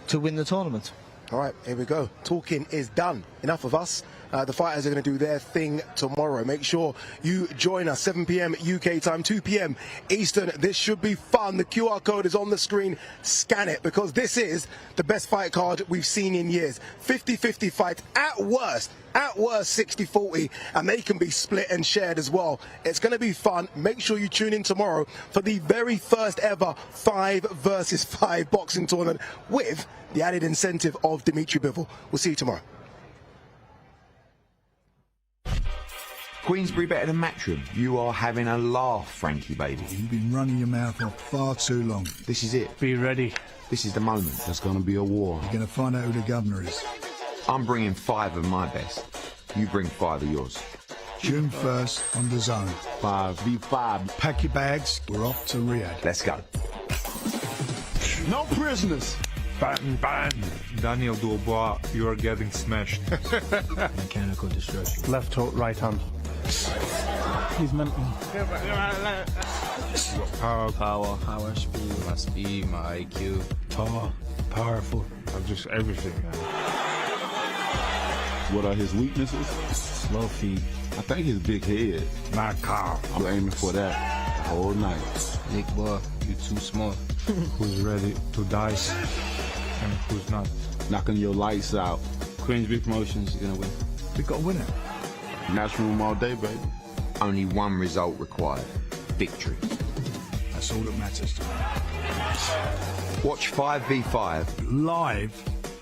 [SPEAKER 14] to win the tournament.
[SPEAKER 12] All right, here we go. Talking is done. Enough of us. The fighters are going to do their thing tomorrow. Make sure you join us, 7 p.m. UK time, 2 p.m. Eastern. This should be fun. The QR code is on the screen. Scan it, because this is the best fight card we've seen in years. 50-50 fights at worst 60-40, and they can be split and shared as well. It's going to be fun. Make sure you tune in tomorrow for the very first ever 5 versus 5 boxing tournament with the added incentive of Dmitry Bivol. We'll see you tomorrow.
[SPEAKER 3] Queensberry better than Matchroom. You are having a laugh, Frankie, baby.
[SPEAKER 4] You've been running your mouth off far too long.
[SPEAKER 3] This is it.
[SPEAKER 7] Be ready.
[SPEAKER 3] This is the moment. There's going to be a war.
[SPEAKER 4] You're going to find out who the governor is.
[SPEAKER 3] I'm bringing 5 of my best. You bring 5 of yours.
[SPEAKER 4] June 1st on DAZN.
[SPEAKER 3] 5v5.
[SPEAKER 4] Pack your bags. We're off to Riyadh.
[SPEAKER 3] Let's go.
[SPEAKER 21] No prisoners.
[SPEAKER 7] Bang, bang. Daniel Dubois, you are getting smashed. Mechanical destruction. Left hook, right hand. He's mental.
[SPEAKER 17] Power, speed, my speed, my IQ.
[SPEAKER 7] Tall, powerful, just everything.
[SPEAKER 24] What are his weaknesses?
[SPEAKER 7] Slow feet.
[SPEAKER 24] I think his big head.
[SPEAKER 7] My car.
[SPEAKER 24] I'm aiming for that the whole night.
[SPEAKER 17] Nick boy, you too small.
[SPEAKER 7] Who's ready to dice and who's not?
[SPEAKER 24] Knocking your lights out. Queensberry Promotions is going to win.
[SPEAKER 4] We've got to win it.
[SPEAKER 24] Matchroom all day, baby.
[SPEAKER 3] Only one result required. Victory.
[SPEAKER 4] That's all that matters to me.
[SPEAKER 3] Watch 5v5
[SPEAKER 4] live